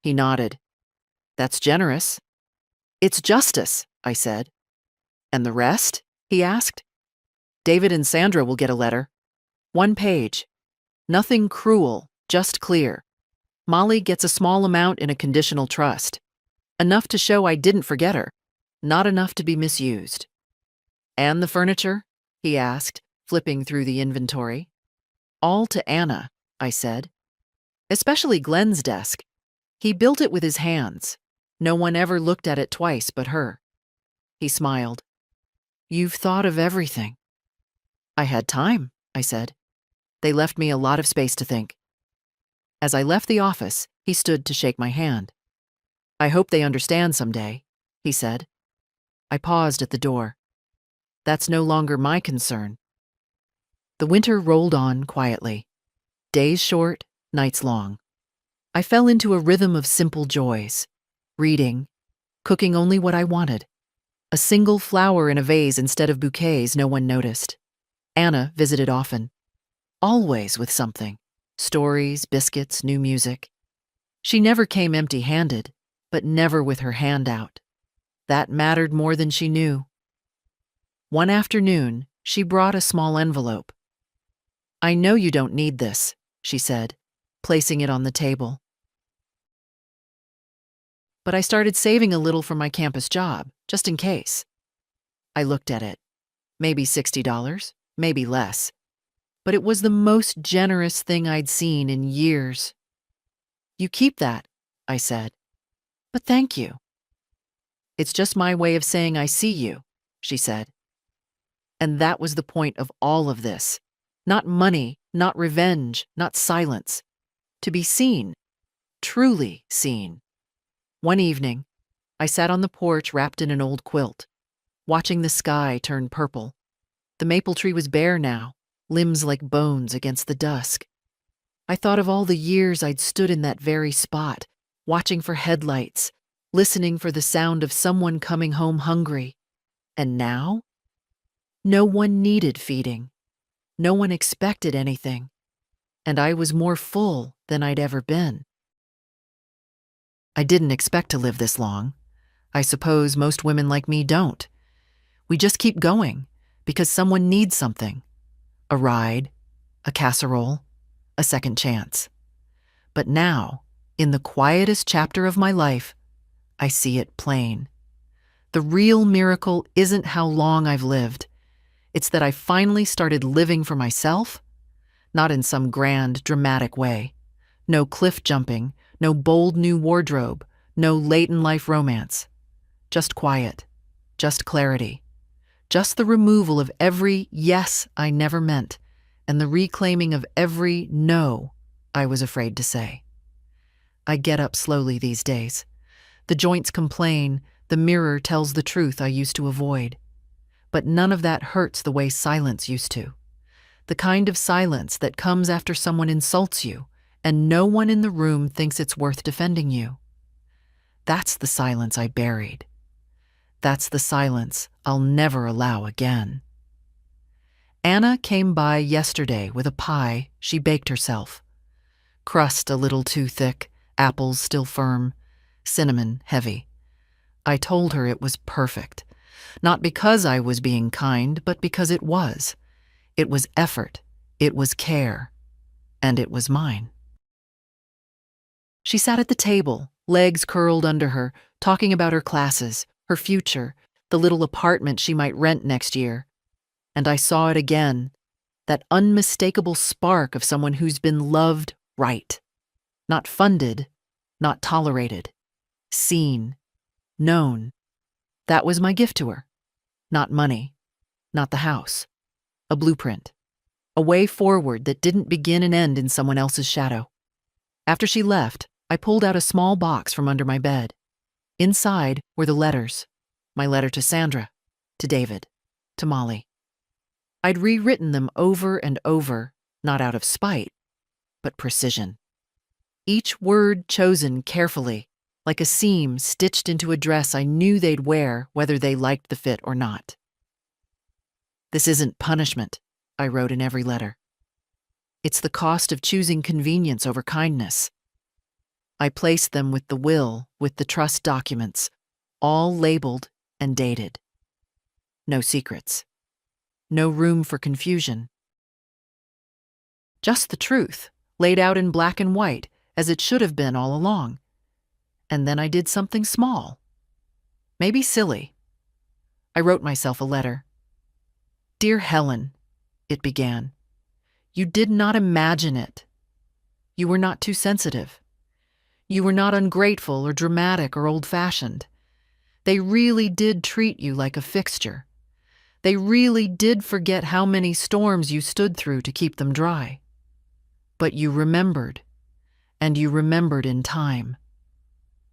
He nodded. That's generous. It's justice, I said. And the rest? He asked. David and Sandra will get a letter. 1 page. Nothing cruel, just clear. Molly gets a small amount in a conditional trust. Enough to show I didn't forget her. Not enough to be misused. And the furniture? He asked, flipping through the inventory. All to Anna, I said. Especially Glenn's desk. He built it with his hands. No one ever looked at it twice but her. He smiled. You've thought of everything. I had time, I said. They left me a lot of space to think. As I left the office, he stood to shake my hand. I hope they understand someday, he said. I paused at the door. That's no longer my concern. The winter rolled on quietly. Days short, nights long. I fell into a rhythm of simple joys. Reading, cooking only what I wanted. A single flower in a vase instead of bouquets no one noticed. Anna visited often. Always with something. Stories, biscuits, new music. She never came empty-handed, but never with her hand out. That mattered more than she knew. One afternoon, she brought a small envelope. I know you don't need this, she said, placing it on the table. But I started saving a little for my campus job, just in case. I looked at it. Maybe $60, maybe less. But it was the most generous thing I'd seen in years. "You keep that," I said. "But thank you." "It's just my way of saying I see you," she said. And that was the point of all of this. Not money, not revenge, not silence. To be seen, truly seen. One evening, I sat on the porch wrapped in an old quilt, watching the sky turn purple. The maple tree was bare now, limbs like bones against the dusk. I thought of all the years I'd stood in that very spot, watching for headlights, listening for the sound of someone coming home hungry. And now? No one needed feeding. No one expected anything. And I was more full than I'd ever been. I didn't expect to live this long. I suppose most women like me don't. We just keep going because someone needs something. A ride, a casserole, a second chance. But now, in the quietest chapter of my life, I see it plain. The real miracle isn't how long I've lived. It's that I finally started living for myself, not in some grand, dramatic way. No cliff jumping, no bold new wardrobe, no late-in-life romance. Just quiet, just clarity, just the removal of every yes I never meant, and the reclaiming of every no I was afraid to say. I get up slowly these days. The joints complain, the mirror tells the truth I used to avoid. But none of that hurts the way silence used to. The kind of silence that comes after someone insults you, and no one in the room thinks it's worth defending you. That's the silence I buried. That's the silence I'll never allow again. Anna came by yesterday with a pie she baked herself. Crust a little too thick, apples still firm, cinnamon heavy. I told her it was perfect. Not because I was being kind, but because it was. It was effort, it was care, and it was mine. She sat at the table, legs curled under her, talking about her classes, her future, the little apartment she might rent next year. And I saw it again, that unmistakable spark of someone who's been loved right. Not funded, not tolerated. Seen, known. That was my gift to her. Not money, not the house. A blueprint. A way forward that didn't begin and end in someone else's shadow. After she left, I pulled out a small box from under my bed. Inside were the letters. My letter to Sandra, to David, to Molly. I'd rewritten them over and over, not out of spite, but precision. Each word chosen carefully, like a seam stitched into a dress I knew they'd wear whether they liked the fit or not. "This isn't punishment," I wrote in every letter. "It's the cost of choosing convenience over kindness." I placed them with the will, with the trust documents, all labeled and dated. No secrets. No room for confusion. Just the truth, laid out in black and white, as it should have been all along. And then I did something small. Maybe silly. I wrote myself a letter. "Dear Helen," it began, "you did not imagine it. You were not too sensitive. You were not ungrateful or dramatic or old-fashioned. They really did treat you like a fixture. They really did forget how many storms you stood through to keep them dry. But you remembered, and you remembered in time.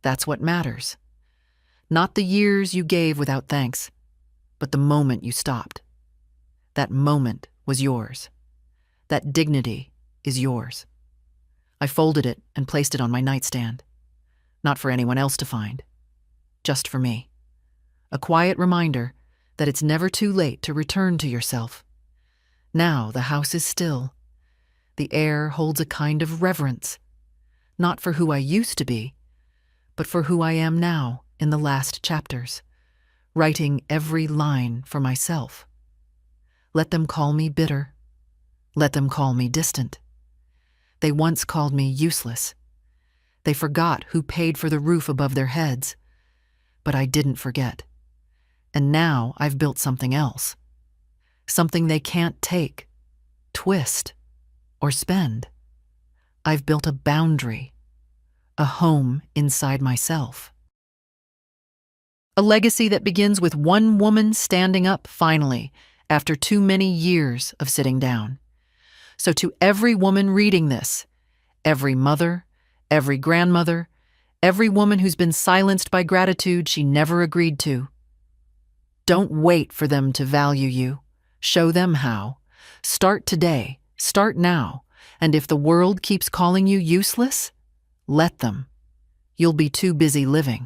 That's what matters. Not the years you gave without thanks, but the moment you stopped. That moment was yours. That dignity is yours." I folded it and placed it on my nightstand. Not for anyone else to find. Just for me. A quiet reminder that it's never too late to return to yourself. Now the house is still. The air holds a kind of reverence. Not for who I used to be, but for who I am now in the last chapters, writing every line for myself. Let them call me bitter. Let them call me distant. They once called me useless. They forgot who paid for the roof above their heads. But I didn't forget. And now I've built something else. Something they can't take, twist, or spend. I've built a boundary, a home inside myself. A legacy that begins with one woman standing up finally, after too many years of sitting down. So to every woman reading this, every mother, every grandmother, every woman who's been silenced by gratitude she never agreed to, don't wait for them to value you. Show them how. Start today. Start now. And if the world keeps calling you useless, let them. You'll be too busy living.